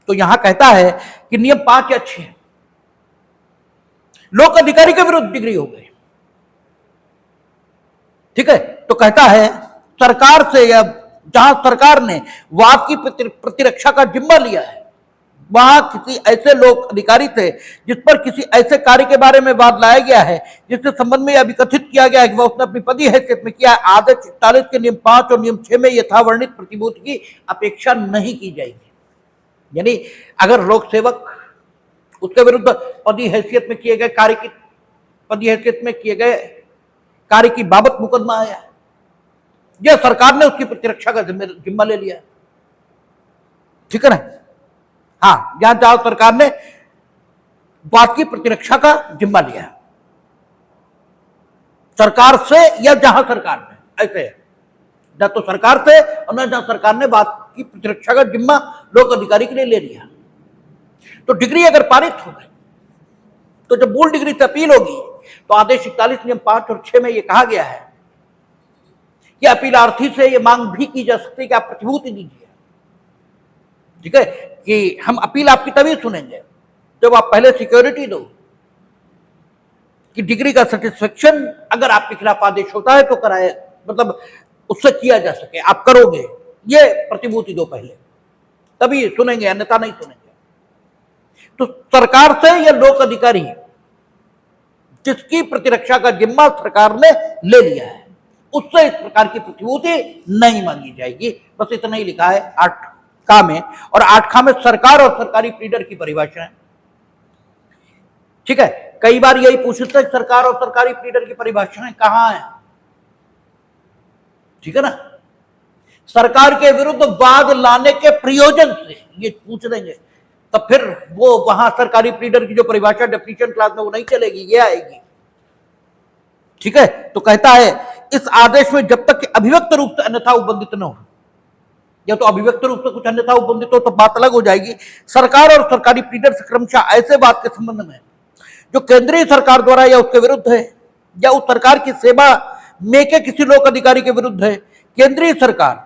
तो यहां कहता है कि नियम 5 या 6 लोक अधिकारी के विरुद्ध डिग्री हो गई, ठीक है। तो कहता है सरकार से, या जहां सरकार ने वाद की प्रतिरक्षा का जिम्मा लिया है, वहां किसी ऐसे लोक अधिकारी थे जिस पर किसी ऐसे कार्य के बारे में वाद लाया गया है जिसके संबंध में यह अभिकथित किया गया है कि वह उसने अपनी पदी हैसियत में किया है, आदेश 41 के नियम 5 और नियम 6 में यथावर्णित प्रतिभूति की अपेक्षा नहीं की जाएगी। यानी अगर लोक सेवक उसके विरुद्ध पदी हैसियत में किए गए कार्य की बाबत मुकदमा आया, यह सरकार ने उसकी प्रतिरक्षा का जिम्मा ले लिया, ठीक है ना। हाँ, जहां सरकार ने वाद की प्रतिरक्षा का जिम्मा लिया, सरकार से या जहां सरकार ने, ऐसे है, न तो सरकार से और न जहां सरकार ने वाद की प्रतिरक्षा का जिम्मा लोक अधिकारी के लिए ले लिया। तो डिग्री अगर पारित हो गई, तो जब मूल डिग्री से अपील होगी, तो आदेश 41 नियम 5 और 6 में यह कहा गया है कि अपीलार्थी से यह मांग भी की जा सकती है कि आप प्रतिभूति दीजिए, ठीक है, कि हम अपील आपकी तभी सुनेंगे जब आप पहले सिक्योरिटी दो कि डिग्री का सेटिस्फेक्शन अगर आपके खिलाफ आदेश होता है तो कराए, मतलब उससे किया जा सके, आप करोगे, ये प्रतिभूति दो पहले, तभी सुनेंगे, अन्यथा नहीं सुनेंगे। तो सरकार से या लोक अधिकारी जिसकी प्रतिरक्षा का जिम्मा सरकार ने ले लिया है, उससे इस प्रकार की प्रतिभूति नहीं मांगी जाएगी। बस इतना ही लिखा है 8 में। और 8 में सरकार और सरकारी प्लीडर की परिभाषा है। ठीक है, कई बार यही पूछते हैं सरकार और सरकारी प्लीडर की परिभाषाएं कहां है। ठीक है ना, सरकार के विरुद्ध वाद लाने के प्रयोजन से ये पूछ देंगे, तब फिर वो वहां सरकारी प्लीडर की जो परिभाषा डेफिनेशन क्लास में वो नहीं चलेगी, ये आएगी। ठीक है, तो कहता है इस आदेश में जब तक अभिव्यक्त रूप से अन्यथा उल्लंघित न हो, या तो अभिव्यक्त रूप से कुछ अन्यथा उल्लंघित हो तो बात अलग हो जाएगी। सरकार और सरकारी प्लीडर से क्रमशः ऐसे बात के संबंध में जो केंद्रीय सरकार द्वारा या उसके विरुद्ध है, या उस सरकार की सेवा में के किसी लोक अधिकारी के विरुद्ध है, केंद्रीय सरकार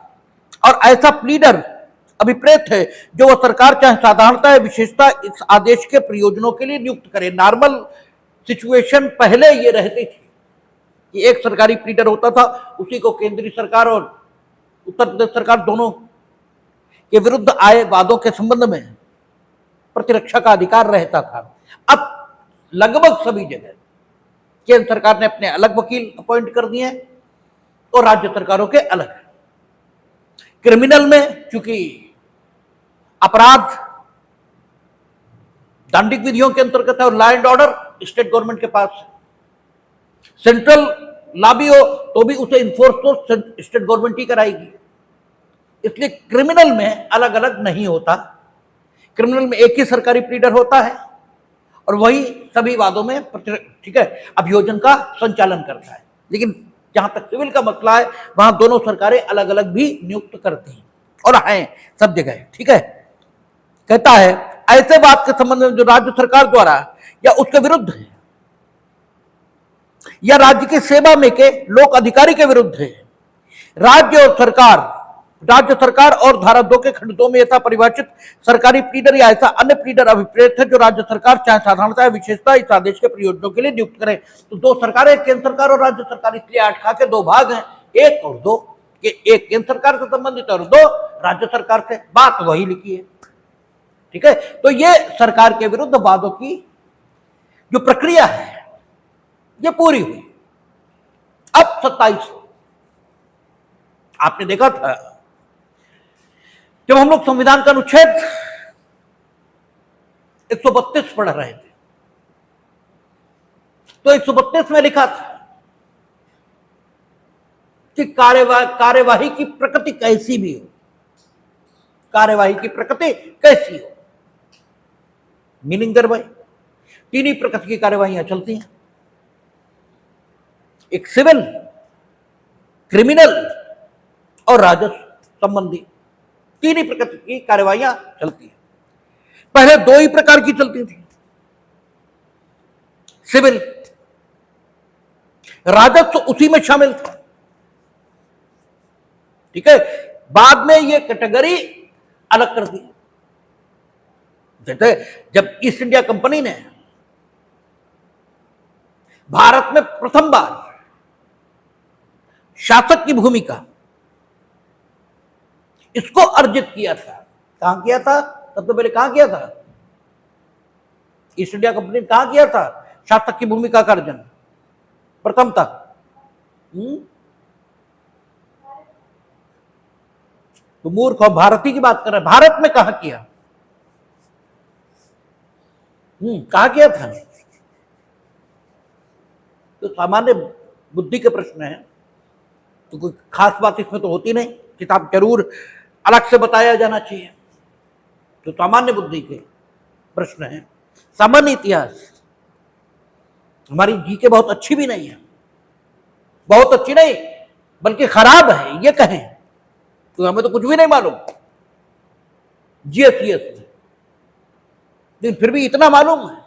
और ऐसा प्लीडर अभिप्रेत है जो वह सरकार चाहे साधारणता या विशेषता इस आदेश के प्रयोजनों के लिए नियुक्त करे। नॉर्मल सिचुएशन पहले ये रहती थी कि एक सरकारी प्लीडर होता था, उसी को केंद्रीय सरकार और उत्तर प्रदेश सरकार दोनों के विरुद्ध आए वादों के संबंध में प्रतिरक्षा का अधिकार रहता था। अब लगभग सभी जगह केंद्र सरकार ने अपने अलग वकील अपॉइंट कर दिए हैं और राज्य सरकारों के अलग। क्रिमिनल में चूंकि अपराध दंडिक विधियों के अंतर्गत है और law and order state government के पास है, सेंट्रल लॉ भी हो तो भी उसे इन्फोर्स तो स्टेट गवर्नमेंट ही कराएगी। इसलिए क्रिमिनल में अलग अलग नहीं होता, क्रिमिनल में एक ही सरकारी प्लीडर होता है और वही सभी वादों में ठीक है अभियोजन का संचालन करता है। लेकिन जहां तक सिविल का मसला है वहां दोनों सरकारें अलग अलग भी नियुक्त करती हैं और हैं सब जगह। ठीक है, कहता है ऐसे बात के संबंध में जो राज्य सरकार द्वारा या उसके विरुद्ध है या राज्य की सेवा में के लोक अधिकारी के विरुद्ध है, राज्य सरकार और धारा 2 के खंड 2 में यथा परिभाषित सरकारी प्लीडर या ऐसा अन्य प्लीडर अभिप्रेत है जो राज्य सरकार चाहे साधारणता या विशेषता इस आदेश के प्रयोजनों के लिए नियुक्त करे। तो दो सरकारें, केंद्र सरकार और राज्य सरकार, इसलिए 8 के 2 भाग हैं, 1 और 2, एक केंद्र सरकार से संबंधित और 2 राज्य सरकार से। बात वही लिखी है। ठीक है, तो ये सरकार के विरुद्ध वादों की जो प्रक्रिया है ये पूरी हुई। अब 27 आपने देखा था जब हम लोग संविधान का अनुच्छेद 132 पढ़ रहे थे तो 132 में लिखा था कि कार्यवाही की प्रकृति कैसी भी हो, कार्यवाही की प्रकृति कैसी हो, मीनिंग दर भाई 3 ही प्रकृति की कार्यवाहियां चलती हैं, एक सिविल, क्रिमिनल और राजस्व संबंधी 3 ही प्रकृति की कार्यवाहियां चलती हैं। पहले 2 ही प्रकार की चलती थी, सिविल, राजस्व उसी में शामिल था। ठीक है, बाद में ये कैटेगरी अलग कर दी। जैसे जब ईस्ट इंडिया कंपनी ने भारत में प्रथम बार शासक की भूमिका इसको अर्जित किया था, कहां किया था? सबसे पहले कहां किया था? ईस्ट इंडिया कंपनी ने कहां किया था शासक की भूमिका का अर्जन प्रथम था? तो मूर्ख और भारती की बात कर रहे हैं, भारत में कहां किया? कहां किया था? तो सामान्य बुद्धि के प्रश्न है, तो कोई खास बात इसमें तो होती नहीं, किताब जरूर अलग से बताया जाना चाहिए। तो सामान्य बुद्धि के प्रश्न है। सामान्य इतिहास हमारी जी के बहुत अच्छी भी नहीं है, बहुत अच्छी नहीं बल्कि खराब है ये कहें तो हमें तो कुछ भी नहीं मालूम जीएसईएस में, लेकिन फिर भी इतना मालूम है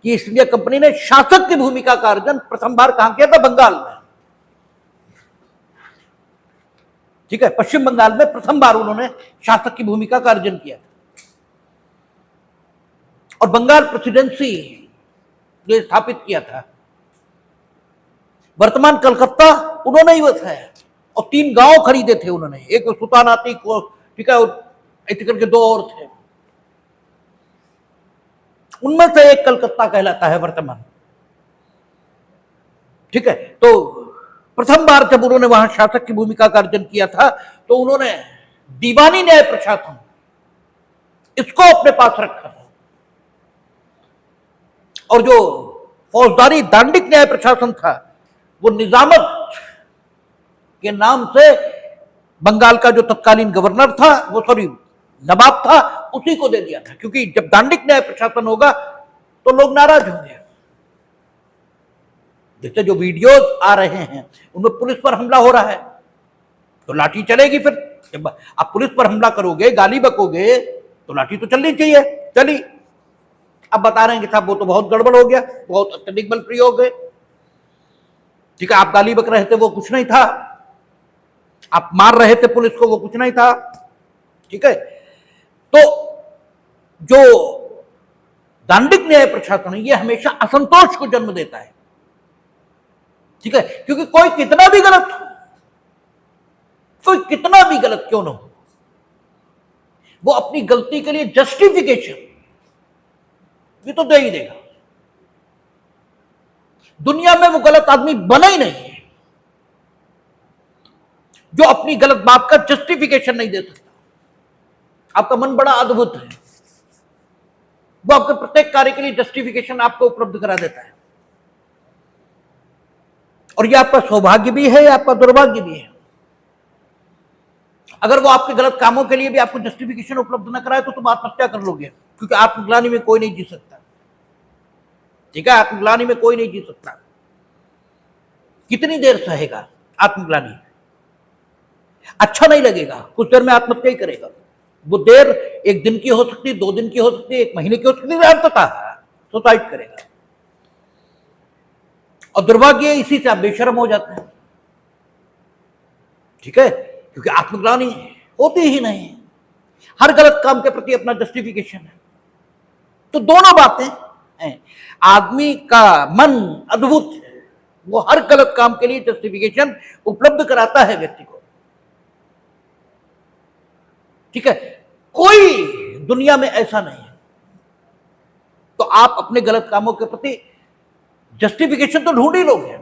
कि ईस्ट इंडिया कंपनी ने शासक की भूमिका का अर्जन प्रथम बार कहां किया था? बंगाल में। ठीक है, पश्चिम बंगाल में प्रथम बार उन्होंने शासक की भूमिका का अर्जन किया था और बंगाल प्रेसिडेंसी ने स्थापित किया था। वर्तमान कलकत्ता उन्होंने ही बसाया और 3 गांव खरीदे थे उन्होंने, एक सुल्तानाती ठीक है, और ऐसे करके 2 और थे, उनमें से एक कलकत्ता कहलाता है वर्तमान। ठीक है, तो प्रथम बार जब उन्होंने वहां शासक की भूमिका का अर्जन किया था तो उन्होंने दीवानी न्याय प्रशासन इसको अपने पास रखा था, और जो फौजदारी दांडिक न्याय प्रशासन था वो निजामत के नाम से बंगाल का जो तत्कालीन गवर्नर था, वो सॉरी नवाब था, उसी को दे दिया था, क्योंकि जब दांडिक न्याय प्रशासन होगा तो लोग नाराज होंगे। जैसे जो वीडियोस आ रहे हैं उनमें पुलिस पर हमला हो रहा है तो लाठी चलेगी, फिर जब आप पुलिस पर हमला करोगे, गाली बकोगे, तो लाठी तो चलनी चाहिए, चली। अब बता रहे हैं कि साहब वो तो बहुत गड़बड़ हो गया, बहुत अत्यधिक बल प्रयोग है। ठीक है, आप गाली बक रहे थे वो कुछ नहीं था, आप मार रहे थे पुलिस को वो कुछ नहीं था। ठीक है, तो जो दांडिक न्याय प्रशासन है ये हमेशा असंतोष को जन्म देता है। ठीक है, क्योंकि कोई कितना भी गलत हो, कोई कितना भी गलत क्यों ना हो, वो अपनी गलती के लिए जस्टिफिकेशन ये तो दे ही देगा। दुनिया में वो गलत आदमी बना ही नहीं है जो अपनी गलत बात का जस्टिफिकेशन नहीं दे सकता। आपका मन बड़ा अद्भुत है, वो आपके प्रत्येक कार्य के लिए जस्टिफिकेशन आपको उपलब्ध करा देता है, और ये आपका सौभाग्य भी है, आपका दुर्भाग्य भी है। अगर वो आपके गलत कामों के लिए भी आपको जस्टिफिकेशन उपलब्ध न कराए तो तुम आत्महत्या कर लोगे, क्योंकि आत्मग्लानि में कोई नहीं जी सकता। ठीक है, आत्मग्लानि में कोई नहीं जी सकता। कितनी देर सहेगा आत्मग्लानि? अच्छा नहीं लगेगा, कुछ देर में आत्महत्या ही करेगा। वो देर 1 दिन की हो सकती है, 2 दिन की हो सकती है, 1 महीने की हो सकती है, अंततः सुसाइड करेगा। और दुर्भाग्य इसी से आप बेशर्म हो जाते हैं। ठीक है, क्योंकि आत्मग्लानि होती ही नहीं, हर गलत काम के प्रति अपना जस्टिफिकेशन है। तो दोनों बातें हैं, आदमी का मन अद्भुत है, वो हर गलत काम के लिए जस्टिफिकेशन उपलब्ध कराता है व्यक्ति को। ठीक है, कोई दुनिया में ऐसा नहीं है। तो आप अपने गलत कामों के प्रति जस्टिफिकेशन तो ढूंढ ही लोगे,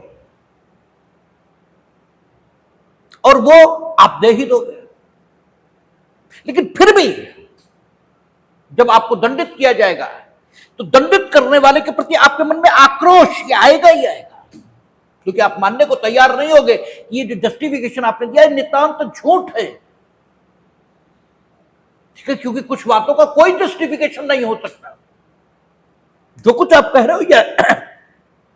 और वो आप दे ही दोगे। लेकिन फिर भी जब आपको दंडित किया जाएगा तो दंडित करने वाले के प्रति आपके मन में आक्रोश ये आएगा ही आएगा, क्योंकि आप मानने को तैयार नहीं होगे कि ये जो जस्टिफिकेशन आपने दिया है नितांत झूठ है। ठीक है, क्योंकि कुछ बातों का कोई जस्टिफिकेशन नहीं हो सकता। जो कुछ आप कह रहे हो ये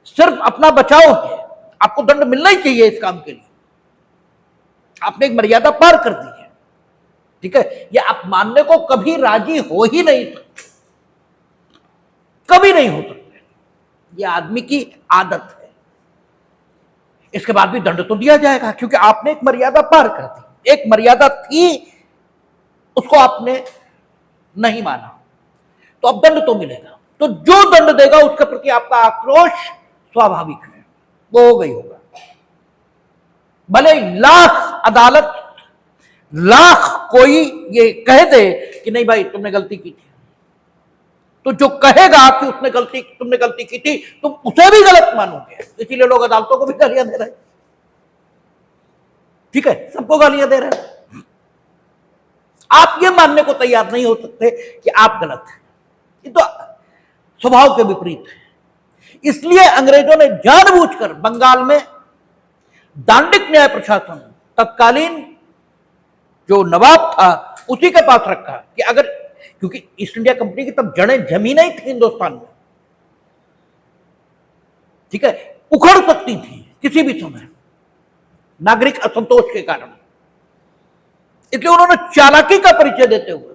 सिर्फ अपना बचाव है, आपको दंड मिलना ही चाहिए इस काम के लिए, आपने एक मर्यादा पार कर दी है। ठीक है, ये आप मानने को कभी राजी हो ही नहीं सकते, कभी नहीं हो सकते, ये आदमी की आदत है। इसके बाद भी दंड तो दिया जाएगा, क्योंकि आपने एक मर्यादा पार कर दी। एक मर्यादा थी, उसको आपने नहीं माना, तो अब दंड तो मिलेगा। तो जो दंड देगा उसके प्रति आपका आक्रोश स्वाभाविक है, वो हो गई होगा। भले लाख अदालत, लाख कोई ये कह दे कि नहीं भाई तुमने गलती की थी, तो जो कहेगा कि तुमने गलती की थी, तुम उसे भी गलत मानोगे। इसीलिए लोग अदालतों को भी गालियां दे रहे हैं। ठीक है, सबको गालियां दे रहे हैं। आप ये मानने को तैयार नहीं हो सकते कि आप गलत हैं, ये तो स्वभाव के विपरीत है। इसलिए अंग्रेजों ने जानबूझकर बंगाल में दांडिक न्याय प्रशासन तत्कालीन जो नवाब था उसी के पास रखा कि अगर, क्योंकि ईस्ट इंडिया कंपनी की तब जड़ें जमी नहीं थी हिंदुस्तान में। ठीक है, उखड़ सकती थी किसी भी समय नागरिक असंतोष के कारण। इसलिए उन्होंने चालाकी का परिचय देते हुए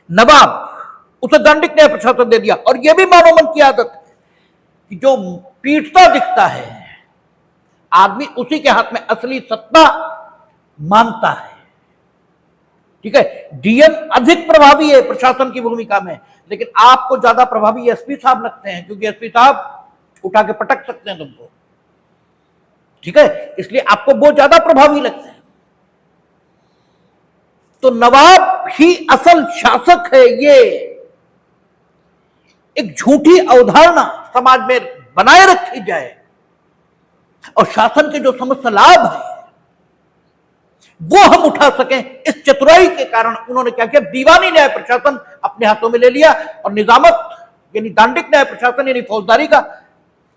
नवाब उसे दांडिक न्याय प्रशासन दे दिया। और यह भी मानव मन की आदत है कि जो पीटता दिखता है आदमी उसी के हाथ में असली सत्ता मानता है। ठीक है, डीएम अधिक प्रभावी है प्रशासन की भूमिका में, लेकिन आपको ज्यादा प्रभावी एसपी साहब लगते हैं, क्योंकि एसपी साहब उठा के पटक सकते हैं तुमको। ठीक है, इसलिए आपको वो ज्यादा प्रभावी लगते हैं। तो नवाब ही असल शासक है, ये एक झूठी अवधारणा समाज में बनाए रखी जाए और शासन के जो समस्त लाभ है वो हम उठा सकें, इस चतुराई के कारण उन्होंने क्या किया, दीवानी न्याय प्रशासन अपने हाथों में ले लिया और निजामत यानी दांडिक न्याय प्रशासन यानी फौजदारी का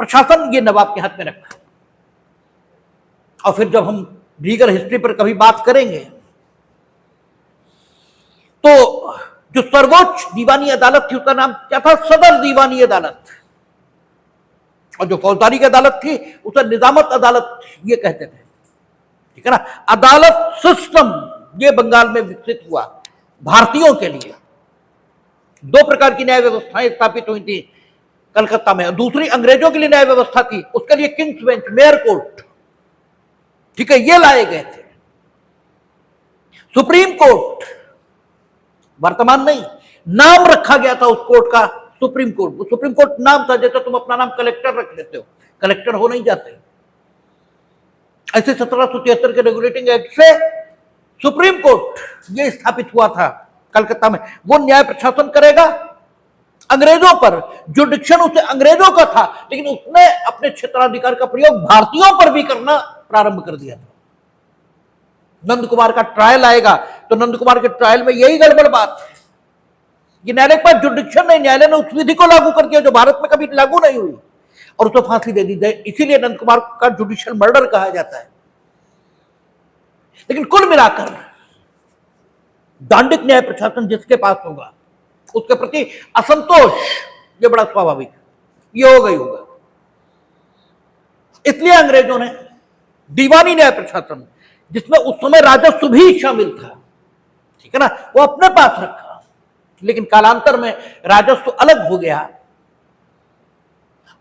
प्रशासन ये नवाब के हाथ में रखा। और फिर जब हम लीगल हिस्ट्री पर कभी बात करेंगे तो जो सर्वोच्च दीवानी अदालत थी उसका नाम क्या था, सदर दीवानी अदालत, और जो फौजदारी की अदालत थी उसे निजामत अदालत ये कहते थे, ठीक है ना। अदालत सिस्टम ये बंगाल में विकसित हुआ भारतीयों के लिए। दो प्रकार की न्याय व्यवस्थाएं स्थापित हुई थी कलकत्ता में, दूसरी अंग्रेजों के लिए न्याय व्यवस्था थी, उसके लिए किंग्स बेंच, मेयर कोर्ट, ठीक है, ये लाए गए थे। सुप्रीम कोर्ट वर्तमान नहीं, नाम रखा गया था उस कोर्ट का सुप्रीम कोर्ट। सुप्रीम कोर्ट नाम था, जैसे तुम अपना नाम कलेक्टर रख लेते हो, कलेक्टर हो नहीं जाते। ऐसे 1773 के रेगुलेटिंग एक्ट से सुप्रीम कोर्ट ये स्थापित हुआ था कलकत्ता में। वो न्याय प्रशासन करेगा अंग्रेजों पर, जुडिक्शन उसे अंग्रेजों का था, लेकिन उसने अपने क्षेत्राधिकार का प्रयोग भारतीयों पर भी करना प्रारंभ कर दिया था। नंद कुमार का ट्रायल आएगा तो नंद कुमार के ट्रायल में यही गड़बड़ बात है कि न्यायालय के पास जुडिक्शन नहीं, न्यायालय ने उस विधि को लागू कर दिया जो भारत में कभी लागू नहीं हुई और उसे फांसी दे दी जाए। इसीलिए नंद कुमार का जुडिशियल मर्डर कहा जाता है। लेकिन कुल मिलाकर दांडिक न्याय प्रशासन जिसके पास होगा उसके प्रति असंतोष ये बड़ा स्वाभाविक है, ये होगा ही होगा। इसलिए अंग्रेजों ने दीवानी न्याय प्रशासन, जिसमें उस समय राजस्व भी शामिल था, ठीक है ना, वो अपने पास रखा। लेकिन कालांतर में राजस्व अलग हो गया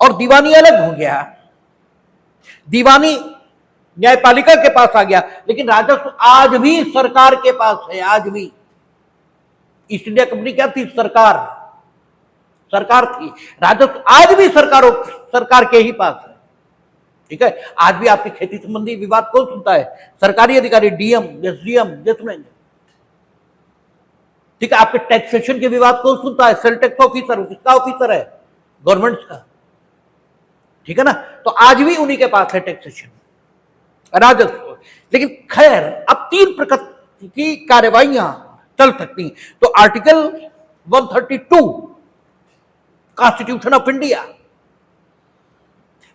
और दीवानी अलग हो गया। दीवानी न्यायपालिका के पास आ गया, लेकिन राजस्व आज भी सरकार के पास है। आज भी ईस्ट इंडिया कंपनी क्या थी, सरकार थी। राजस्व आज भी सरकार के ही पास है, ठीक है। आज भी आपकी खेती संबंधी विवाद कौन सुनता है, सरकारी अधिकारी, डीएम, एसडीएम, ये सुनेंगे, ठीक है। आपके टैक्सेशन के विवाद कौन सुनता है, सेल टैक्स ऑफिसर, किसका ऑफिसर है, गवर्नमेंट का, ठीक है ना। तो आज भी उन्हीं के पास है टैक्सेशन, राजस्व। लेकिन खैर अब 3 प्रकार की कार्यवाहियां चल सकती हैं। तो आर्टिकल 132 कॉन्स्टिट्यूशन ऑफ इंडिया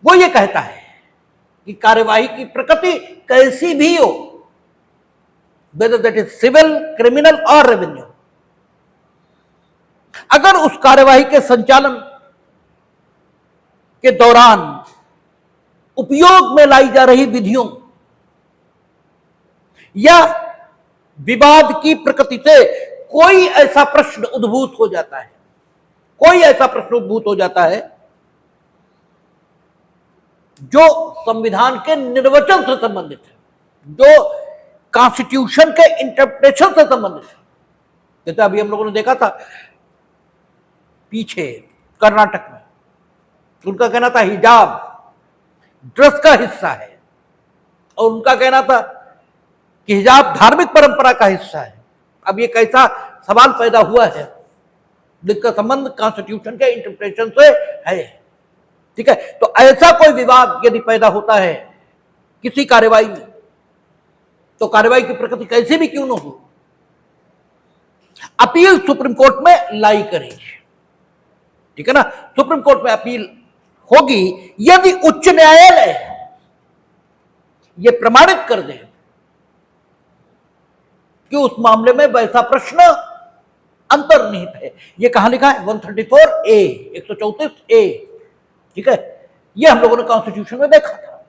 वो ये कहता है कि कार्यवाही की प्रकृति कैसी भी हो, whether that is civil, criminal और रेवेन्यू, अगर उस कार्यवाही के संचालन के दौरान उपयोग में लाई जा रही विधियों या विवाद की प्रकृति से कोई ऐसा प्रश्न उद्भूत हो जाता है, कोई ऐसा प्रश्न उद्भूत हो जाता है जो संविधान के निर्वचन से संबंधित है, जो कॉन्स्टिट्यूशन के इंटरप्रिटेशन से संबंधित है। जैसे अभी हम लोगों ने देखा था पीछे कर्नाटक में, उनका कहना था हिजाब ड्रेस का हिस्सा है और उनका कहना था कि हिजाब धार्मिक परंपरा का हिस्सा है। अब ये कैसा सवाल पैदा हुआ है जिसका संबंध कॉन्स्टिट्यूशन के इंटरप्रिटेशन से है, ठीक है। तो ऐसा कोई विवाद यदि पैदा होता है किसी कार्यवाही में, तो कार्यवाही की प्रकृति कैसे भी क्यों न हो, अपील सुप्रीम कोर्ट में लाई करेगी, ठीक है ना। सुप्रीम कोर्ट में अपील होगी यदि उच्च न्यायालय यह प्रमाणित कर दे कि उस मामले में वैसा प्रश्न अंतर्निहित है। यह कहां लिखा है, 134A, 134A, ठीक है। यह हम लोगों ने कॉन्स्टिट्यूशन में देखा था।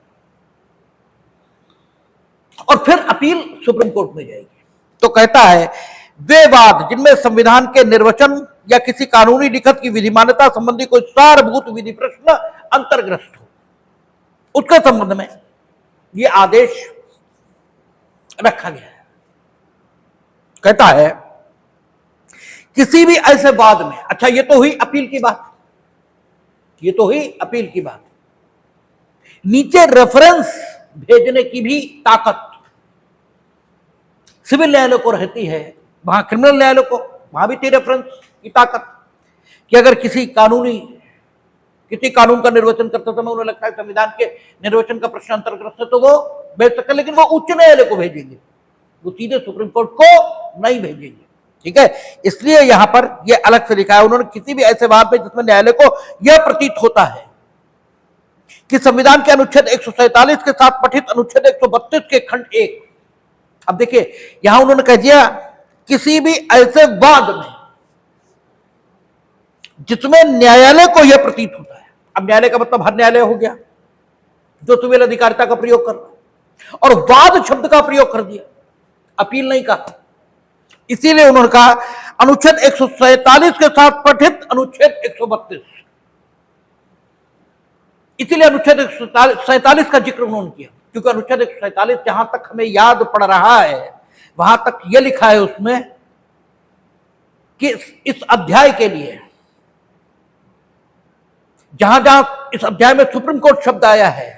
और फिर अपील सुप्रीम कोर्ट में जाएगी तो कहता है वे वाद जिनमें संविधान के निर्वचन या किसी कानूनी लिखत की विधिमान्यता संबंधी कोई सारभूत विधि प्रश्न अंतर्ग्रस्त हो, उसके संबंध में यह आदेश रखा गया है। कहता है किसी भी ऐसे वाद में, अच्छा ये तो हुई अपील की बात, ये तो हुई अपील की बात, नीचे रेफरेंस भेजने की भी ताकत सिविल न्यायालय को रहती है, वहां क्रिमिनल न्यायालय को, वहां भी थी रेफरेंस की ताकत कि अगर किसी कानून का निर्वचन करते समय उन्हें लगता है संविधान के निर्वचन का प्रश्न अंतर्ग्रस्त है तो वो भेज सकते, लेकिन वो उच्च न्यायालय को भेजेंगे, वो सीधे सुप्रीम कोर्ट को नहीं भेजेंगे। ठीक है, इसलिए यहां पर ये अलग से लिखा है उन्होंने, किसी भी ऐसे वाद में जिसमें न्यायालय को यह प्रतीत होता है कि संविधान के अनुच्छेद 147 के साथ पठित अनुच्छेद 132 के खंड 1, अब देखिए यहां उन्होंने कह दिया किसी भी ऐसे वाद में जिसमें न्यायालय को यह प्रतीत होता है। अब न्यायालय का मतलब हर न्यायालय हो गया जो सिविल अधिकारिता का प्रयोग कर रहा है, और वाद शब्द का प्रयोग कर दिया, अपील नहीं कहा। इसीलिए उन्होंने कहा अनुच्छेद 147 के साथ पठित अनुच्छेद 132, इसीलिए अनुच्छेद 147 का जिक्र उन्होंने किया, क्योंकि अनुच्छेद 147 जहां तक हमें याद पड़ रहा है वहां तक यह लिखा है उसमें कि इस अध्याय के लिए जहां जहां इस अध्याय में सुप्रीम कोर्ट शब्द आया है,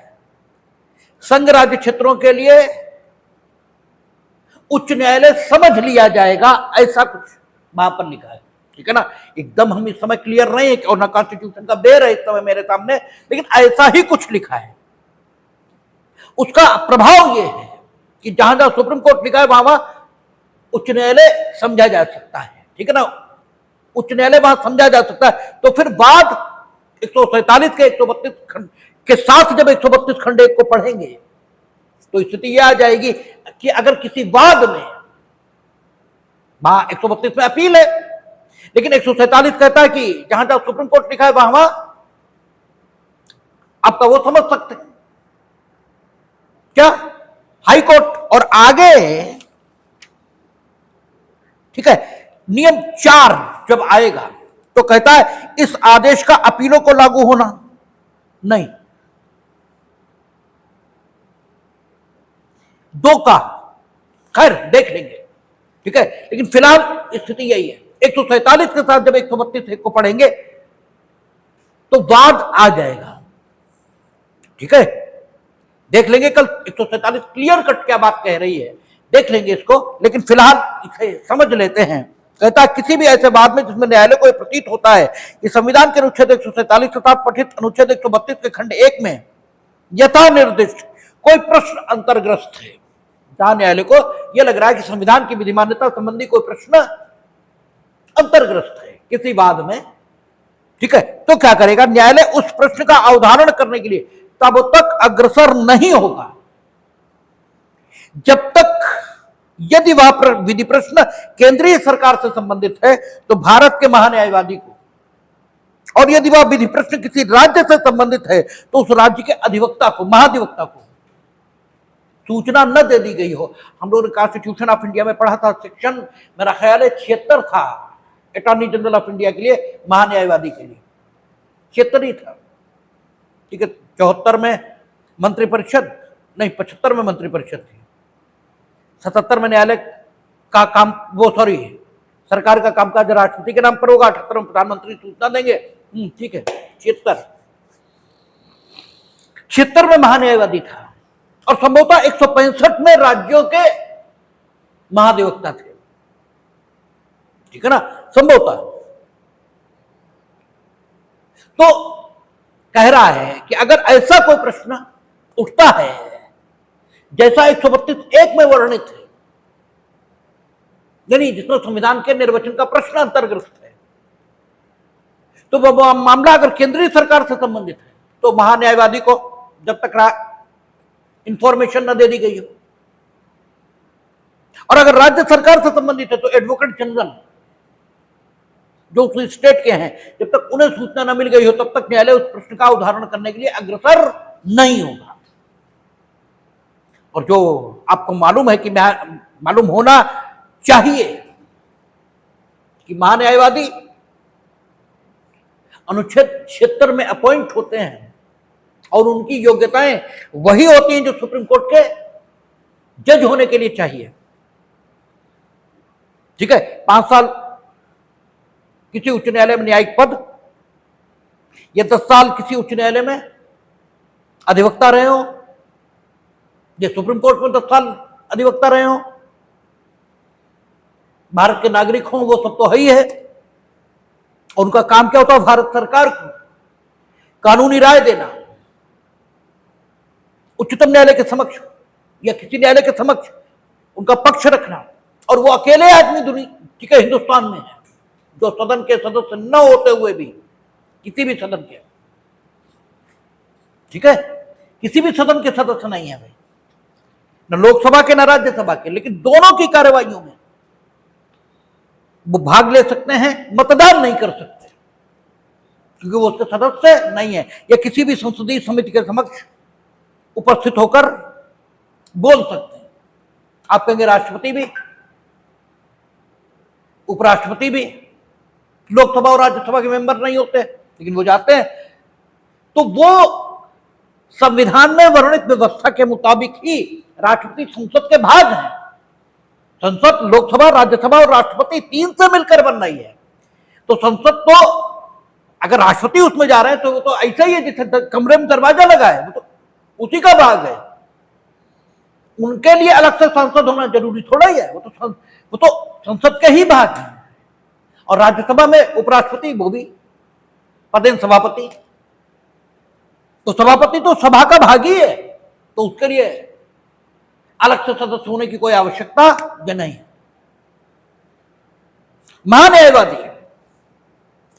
संघ राज्य क्षेत्रों के लिए उच्च न्यायालय समझ लिया जाएगा, ऐसा कुछ वहां पर लिखा है। ठीक है ना, एकदम हम इस समय क्लियर नहीं है और ना कॉन्स्टिट्यूशन का बेर है इस समय मेरे सामने, लेकिन ऐसा ही कुछ लिखा है। उसका प्रभाव यह है कि जहां जहां सुप्रीम कोर्ट लिखा है वहां वहां उच्च न्यायालय समझा जा सकता है। ठीक है ना, उच्च न्यायालय वहां समझा जा सकता है। तो फिर बाद 147 के 132 खंड के साथ जब 132 खंड 1 को पढ़ेंगे तो स्थिति यह आ जाएगी कि अगर किसी वाद में, वहां 132 में अपील है लेकिन 147 कहता है कि जहां जहां सुप्रीम कोर्ट लिखा है वहां वहां आपका वो समझ सकते हैं क्या, हाई कोर्ट। और आगे ठीक है, नियम 4 जब आएगा तो कहता है इस आदेश का अपीलों को लागू होना नहीं, 2 का खैर देख लेंगे। ठीक है, लेकिन फिलहाल स्थिति यही है। 147 के साथ जब 132 को पढ़ेंगे तो वाद आ जाएगा। ठीक है, देख लेंगे कल 147 क्लियर कट क्या बात कह रही है, देख लेंगे इसको, लेकिन फिलहाल इसे समझ लेते हैं। कहता है किसी भी ऐसे वाद में जिसमें न्यायालय को प्रतीत होता है कि संविधान के अनुच्छेद 147 के साथ पठित अनुच्छेद 132 के खंड 1 में यथा निर्दिष्ट कोई प्रश्न अंतर्ग्रस्त है, जहां न्यायालय को यह लग रहा है कि संविधान की विधि मान्यता संबंधी कोई प्रश्न अंतर्ग्रस्त है किसी वाद में। ठीक है, तो क्या करेगा न्यायालय, उस प्रश्न का अवधारण करने के लिए तब तक अग्रसर नहीं होगा जब तक यदि वह विधि प्रश्न केंद्रीय सरकार से संबंधित है तो भारत के महान्यायवादी को, और यदि वह विधि प्रश्न किसी राज्य से संबंधित है तो उस राज्य के अधिवक्ता को, महाधिवक्ता को सूचना न दे दी गई हो। हम लोगों ने कॉन्स्टिट्यूशन ऑफ इंडिया में पढ़ा था, सेक्शन मेरा ख्याल है 76 था अटॉर्नी जनरल ऑफ इंडिया के लिए, महान्यायवादी के लिए 76 ही था। ठीक है, 74 में मंत्रिपरिषद नहीं, 75 में मंत्रिपरिषद थी, 77 में न्यायालय का काम, वो सॉरी सरकार का कामकाज राष्ट्रपति के नाम पर होगा, 78 में प्रधानमंत्री सूचना देंगे। ठीक है, 76 में महान्यायवादी था और संभवतः 165 में राज्यों के महाधिवक्ता थे। ठीक है ना, संभवतः। तो कह रहा है कि अगर ऐसा कोई प्रश्न उठता है जैसा 132(1) में वर्णित है, यानी जिसमें संविधान के निर्वचन का प्रश्न अंतर्ग्रस्त है, तो वह मामला अगर केंद्रीय सरकार से संबंधित है तो महान्यायवादी को जब तक इंफॉर्मेशन न दे दी गई हो, और अगर राज्य सरकार से संबंधित है तो एडवोकेट जनरल जो उस स्टेट के हैं, जब तक उन्हें सूचना न मिल गई हो तब तक न्यायालय उस प्रश्न का उदाहरण करने के लिए अग्रसर नहीं होगा। और जो आपको मालूम है कि मालूम होना चाहिए कि महान्यायवादी अनुच्छेद 76 में अपॉइंट होते हैं और उनकी योग्यताएं वही होती हैं जो सुप्रीम कोर्ट के जज होने के लिए चाहिए। ठीक है, 5 साल किसी उच्च न्यायालय में न्यायिक पद, या 10 साल किसी उच्च न्यायालय में अधिवक्ता रहे हो, या सुप्रीम कोर्ट में 10 साल अधिवक्ता रहे हो, भारत के नागरिक हों, वो सब तो है ही है। और उनका काम क्या होता है? भारत सरकार को कानूनी राय देना, उच्चतम न्यायालय के समक्ष या किसी न्यायालय के समक्ष उनका पक्ष रखना। और वो अकेले आदमी दुनिया, ठीक है, हिंदुस्तान में है जो सदन के सदस्य न होते हुए भी, किसी भी सदन के, ठीक है, किसी भी सदन के सदस्य नहीं है भाई, न लोकसभा के न राज्यसभा के, लेकिन दोनों की कार्यवाहियों में वो भाग ले सकते हैं, मतदान नहीं कर सकते क्योंकि वो उसके सदस्य नहीं है, या किसी भी संसदीय समिति के समक्ष उपस्थित होकर बोल सकते हैं। आप कहेंगे राष्ट्रपति भी, उपराष्ट्रपति भी लोकसभा और राज्यसभा के मेंबर नहीं होते, लेकिन वो जाते हैं। तो वो संविधान में वर्णित व्यवस्था के मुताबिक ही राष्ट्रपति संसद के भाग हैं। संसद लोकसभा, राज्यसभा और राष्ट्रपति तीन से मिलकर बन रही है। तो संसद तो अगर राष्ट्रपति उसमें जा रहे हैं तो वो तो ऐसा ही है जिसे कमरे में दरवाजा लगा है, वो तो उसी का भाग है। उनके लिए अलग से सांसद होना जरूरी थोड़ा ही है, वो तो संसद के ही भाग है। और राज्यसभा में उपराष्ट्रपति, वो भी पदेन सभापति, तो सभापति तो सभा का भाग ही है, तो उसके लिए अलग से सदस्य होने की कोई आवश्यकता नहीं। महान्यायवादी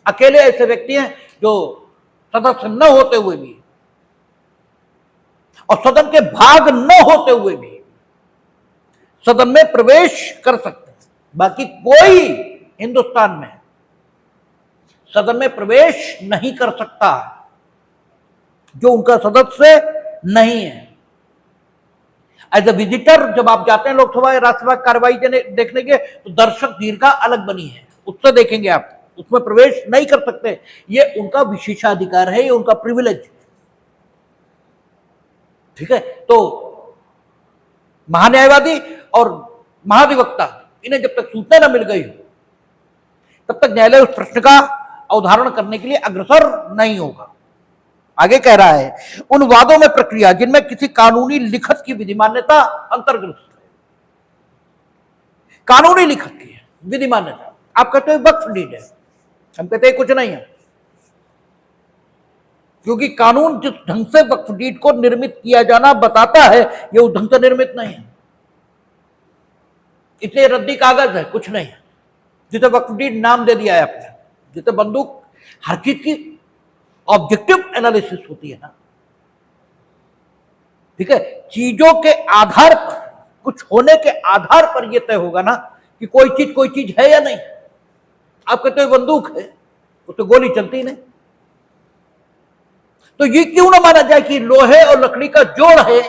अकेले ऐसे व्यक्ति हैं जो सदस्य न होते हुए भी और सदन के भाग न होते हुए भी सदन में प्रवेश कर सकते हैं। बाकी कोई हिंदुस्तान में सदन में प्रवेश नहीं कर सकता जो उनका सदस्य नहीं है। एज ए विजिटर जब आप जाते हैं लोकसभा या राज्यसभा कार्रवाई देखने के, तो दर्शक दीर्घा अलग बनी है, उससे देखेंगे आप, उसमें प्रवेश नहीं कर सकते। ये उनका विशेषाधिकार है, ये उनका प्रिविलेज है, ठीक है। तो महान्यायवादी और महाधिवक्ता, इन्हें जब तक सूचना न मिल गई तब तक न्यायालय उस प्रश्न का अवधारण करने के लिए अग्रसर नहीं होगा। आगे कह रहा है, उन वादों में प्रक्रिया जिनमें किसी कानूनी लिखत की विधि मान्यता अंतर्ग्रस्त है। कानूनी लिखत की विधि मान्यता, आप कहते हो वक्फ डीड है, हम कहते हैं कुछ नहीं है, क्योंकि कानून जिस ढंग से वक्फ डीड को निर्मित किया जाना बताता है, ये उस ढंग से निर्मित नहीं है। इसलिए रद्दी कागज है, कुछ नहीं है। जिसे वक्फ डीड नाम दे दिया है आपने, जिसे बंदूक, हर चीज की ऑब्जेक्टिव एनालिसिस होती है ना, ठीक है, चीजों के आधार पर, कुछ होने के आधार पर यह तय होगा ना कि कोई चीज है या नहीं। आप कहते हो बंदूक है, वो तो गोली चलती नहीं, तो ये क्यों ना माना जाए कि लोहे और लकड़ी का जोड़ है,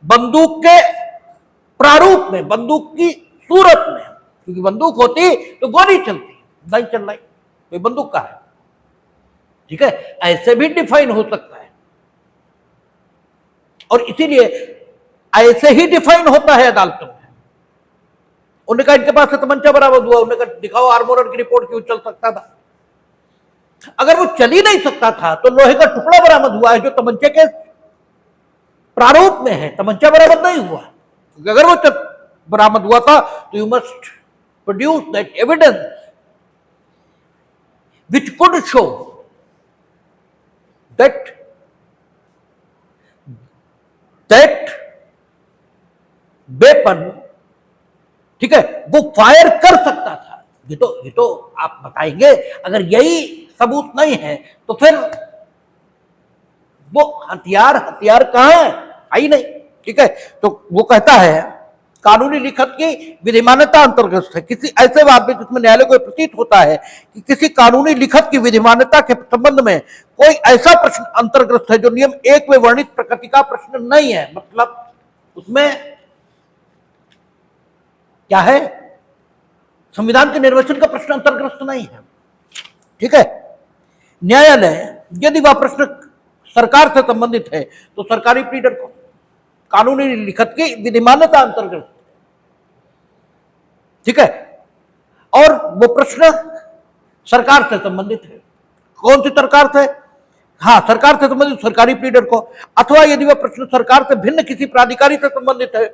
बंदूक के प्रारूप में, बंदूक की सूरत में, क्योंकि बंदूक होती तो गोली चलती, नहीं चल रही तो बंदूक का है, ठीक है। ऐसे भी डिफाइन हो सकता है, और इसीलिए ऐसे ही डिफाइन होता है अदालतों में। उन्होंने कहा इनके पास से तमंचा बरामद हुआ, उन्होंने कहा दिखाओ आर्मोरर की रिपोर्ट क्यों चल सकता था। अगर वो चल ही नहीं सकता था तो लोहे का टुकड़ा बरामद हुआ है जो तमंचे के प्रारूप में है, तमंचा बरामद नहीं हुआ। क्योंकि अगर वो बरामद हुआ था तो you must produce that evidence which could show that weapon, ठीक है, वो फायर कर सकता था। ये तो आप बताएंगे। अगर यही सबूत नहीं है तो फिर वो हथियार कहां है? आई नहीं, ठीक है। तो वो कहता है कानूनी लिखत की विधिमान्यता अंतर्ग्रस्त है। किसी ऐसे वाद में जिसमें न्यायालय को प्रतीत होता है कि किसी कानूनी लिखत की विधिमान्यता के संबंध में कोई ऐसा प्रश्न अंतर्ग्रस्त है जो नियम 1 में वर्णित प्रकृति का प्रश्न नहीं है, मतलब उसमें क्या है, संविधान के निर्वचन का प्रश्न अंतर्ग्रस्त नहीं है, ठीक है। न्यायालय यदि वह प्रश्न सरकार से संबंधित है तो सरकारी प्लीडर को कानूनी लिखत की विधिमान्यता अंतर्ग्रस्त, ठीक है, और वो प्रश्न सरकार से संबंधित है। कौन सी सरकार से? हाँ, सरकार से संबंधित सरकारी प्लीडर को, अथवा यदि वह प्रश्न सरकार से भिन्न किसी प्राधिकारी से संबंधित है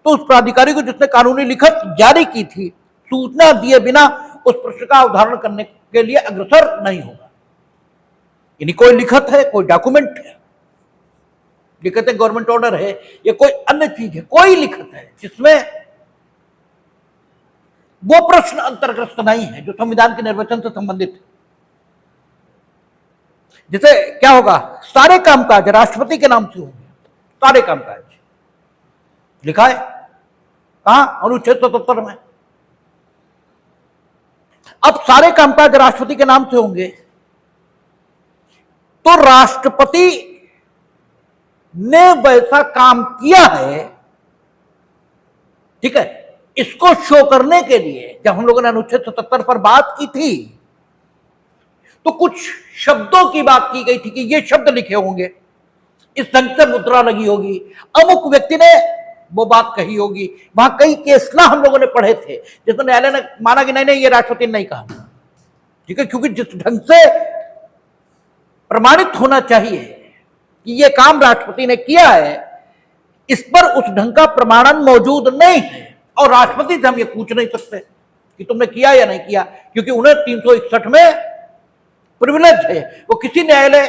तो उस प्राधिकारी को जिसने कानूनी लिखत जारी की थी सूचना दिए बिना उस प्रश्न का अवधारण करने के लिए अग्रसर नहीं होगा। यानी कोई लिखत है, कोई डॉक्यूमेंट है, लिखत है, गवर्नमेंट ऑर्डर है, या कोई अन्य चीज है, कोई लिखत है जिसमें वो प्रश्न अंतर्ग्रस्त नहीं है जो संविधान के निर्वचन से संबंधित है। जैसे क्या होगा, सारे कामकाज राष्ट्रपति के नाम से होंगे, सारे कामकाज लिखा है कहां, अनुच्छेद 77 में। अब सारे कामकाज राष्ट्रपति के नाम से होंगे तो राष्ट्रपति ने वैसा काम किया है, ठीक है, इसको शो करने के लिए जब हम लोगों ने अनुच्छेद 77 पर बात की थी तो कुछ शब्दों की बात की गई थी कि ये शब्द लिखे होंगे, इस ढंग से मुद्रा लगी होगी, अमुक व्यक्ति ने वो बात कही होगी। वहां कई केसला हम लोगों ने पढ़े थे जिसमें न्यायालय ने माना कि नहीं नहीं ये राष्ट्रपति ने नहीं कहा, ठीक है, क्योंकि जिस ढंग से प्रमाणित होना चाहिए कि ये काम राष्ट्रपति ने किया है, इस पर उस ढंग का प्रमाणन मौजूद नहीं है और राष्ट्रपति से हम ये पूछ नहीं सकते कि तुमने किया या नहीं किया, क्योंकि उन्हें 361 में प्रिविलेज है, वो किसी न्यायालय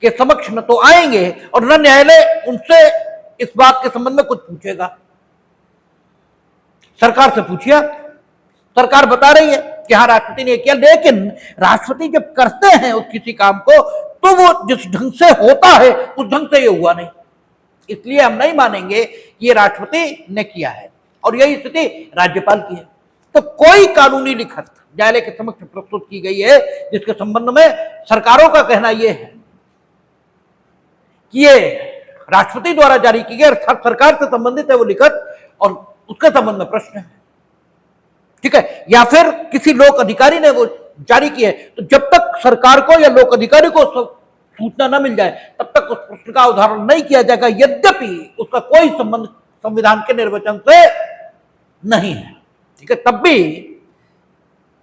के समक्ष न तो आएंगे और न न्यायालय उनसे इस बात के संबंध में कुछ पूछेगा। सरकार से पूछिए, सरकार बता रही है कि हाँ राष्ट्रपति ने किया, लेकिन राष्ट्रपति जब करते हैं उस किसी काम को तो वो जिस ढंग से होता है उस ढंग से ये हुआ नहीं, इसलिए हम नहीं मानेंगे कि ये राष्ट्रपति ने किया है। और यही स्थिति राज्यपाल की है। तो कोई कानूनी लिखत न्यायालय के समक्ष प्रस्तुत की गई है जिसके संबंध में सरकारों का कहना यह है कि ये राष्ट्रपति द्वारा जारी की गई अर्थात सरकार से संबंधित है वो लिखत और उसके संबंध में प्रश्न है, ठीक है, या फिर किसी लोक अधिकारी ने वो जारी की है, तो जब तक सरकार को या लोक अधिकारी को सूचना न मिल जाए तब तक उस प्रश्न का अवधारण नहीं किया जाएगा, यद्यपि उसका कोई संबंध संविधान के निर्वचन से नहीं है, ठीक है, तब भी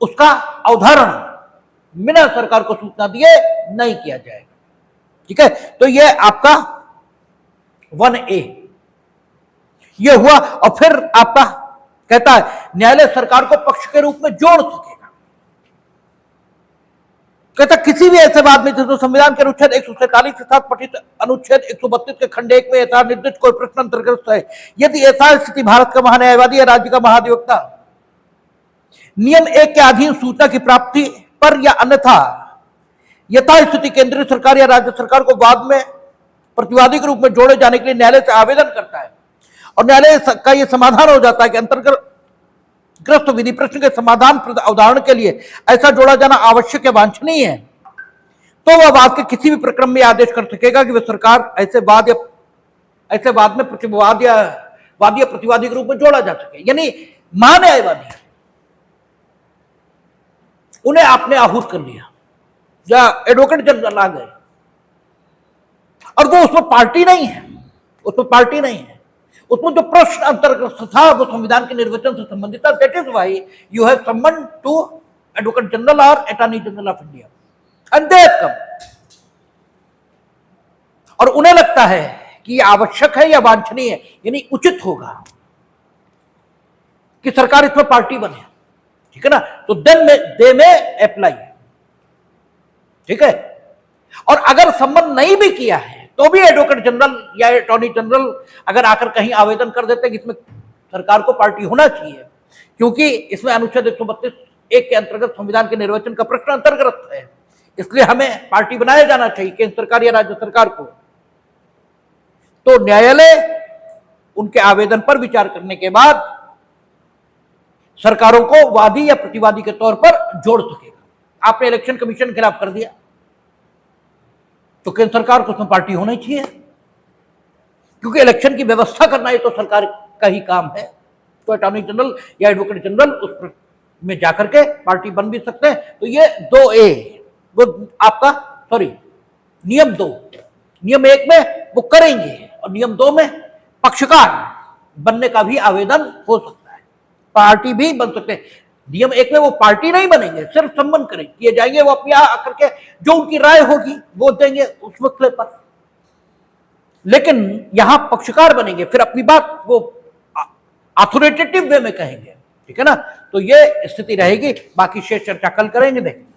उसका अवधारण बिना सरकार को सूचना दिए नहीं किया जाएगा, ठीक है। तो यह आपका 1A यह हुआ। और फिर आपका कहता है न्यायालय सरकार को पक्ष के रूप में जोड़ सकेगा, कहता किसी भी ऐसे बात में जो संविधान के अनुच्छेद 147 के साथ पठित अनुच्छेद 132 के खंड 1 में यथा निर्दिष्ट कोई प्रश्न अंतर्गत है, यदि ऐसा स्थिति भारत का महान्यायवादी या राज्य का महाधिवक्ता नियम 1 के अधीन सूचना की प्राप्ति पर या अन्यथा यथास्थिति केंद्रीय सरकार या राज्य सरकार को बाद में प्रतिवादी के रूप में जोड़े जाने के लिए न्यायालय से आवेदन करता है और न्यायालय का यह समाधान हो जाता है कि अंतर्ग्रस्त विधि प्रश्न के समाधान अवधारण के लिए ऐसा जोड़ा जाना आवश्यक या वांछनीय है, तो वह वाद के किसी भी प्रक्रम में आदेश कर सकेगा कि वह सरकार ऐसे वाद में प्रतिवाद या वादी या प्रतिवादी के रूप में जोड़ा जा सके। यानी महान्यायवादी उन्हें आपने आहूत कर लिया या एडवोकेट जनरल आ गए और वो उसमें पार्टी नहीं है, उसमें जो प्रश्न अंतर्ग्रस्त था वो संविधान के निर्वचन से संबंधित था। That is why you have summon to advocate general और attorney general of India and they have come, और उन्हें लगता है कि यह आवश्यक है या वांछनीय है, यानी उचित होगा कि सरकार इसमें पार्टी बने, ठीक है ना, तो देन दे में अप्लाई, ठीक है। और अगर संबंध नहीं भी किया है तो भी एडवोकेट जनरल या अटॉर्नी जनरल अगर आकर कहीं आवेदन कर देते हैं कि इसमें सरकार को पार्टी होना चाहिए, क्योंकि इसमें अनुच्छेद 132 1 के अंतर्गत संविधान के निर्वचन का प्रश्न अंतर्गत है, इसलिए हमें पार्टी बनाया जाना चाहिए केंद्र सरकार या राज्य सरकार को, तो न्यायालय उनके आवेदन पर विचार करने के बाद सरकारों को वादी या प्रतिवादी के तौर पर जोड़ सकेगा। आपने इलेक्शन कमीशन के खिलाफ कर दिया तो केंद्र सरकार को उसमें पार्टी होनी चाहिए, क्योंकि इलेक्शन की व्यवस्था करना ही तो सरकार का ही काम है। तो अटॉर्नी जनरल या एडवोकेट जनरल उस में जाकर के पार्टी बन भी सकते हैं। तो ये 2A वो आपका नियम 2, नियम 1 में वो करेंगे और नियम 2 में पक्षकार बनने का भी आवेदन हो सकता है, पार्टी भी बन सकते हैं। नियम 1 में वो पार्टी नहीं बनेंगे, सिर्फ संबंध किए जाएंगे, वो अपने यहां आकर के जो उनकी राय होगी वो देंगे उस मसले पर, लेकिन यहां पक्षकार बनेंगे, फिर अपनी बात वो अथॉरिटेटिव वे में कहेंगे, ठीक है ना। तो ये स्थिति रहेगी, बाकी शेष चर्चा कल करेंगे। देखें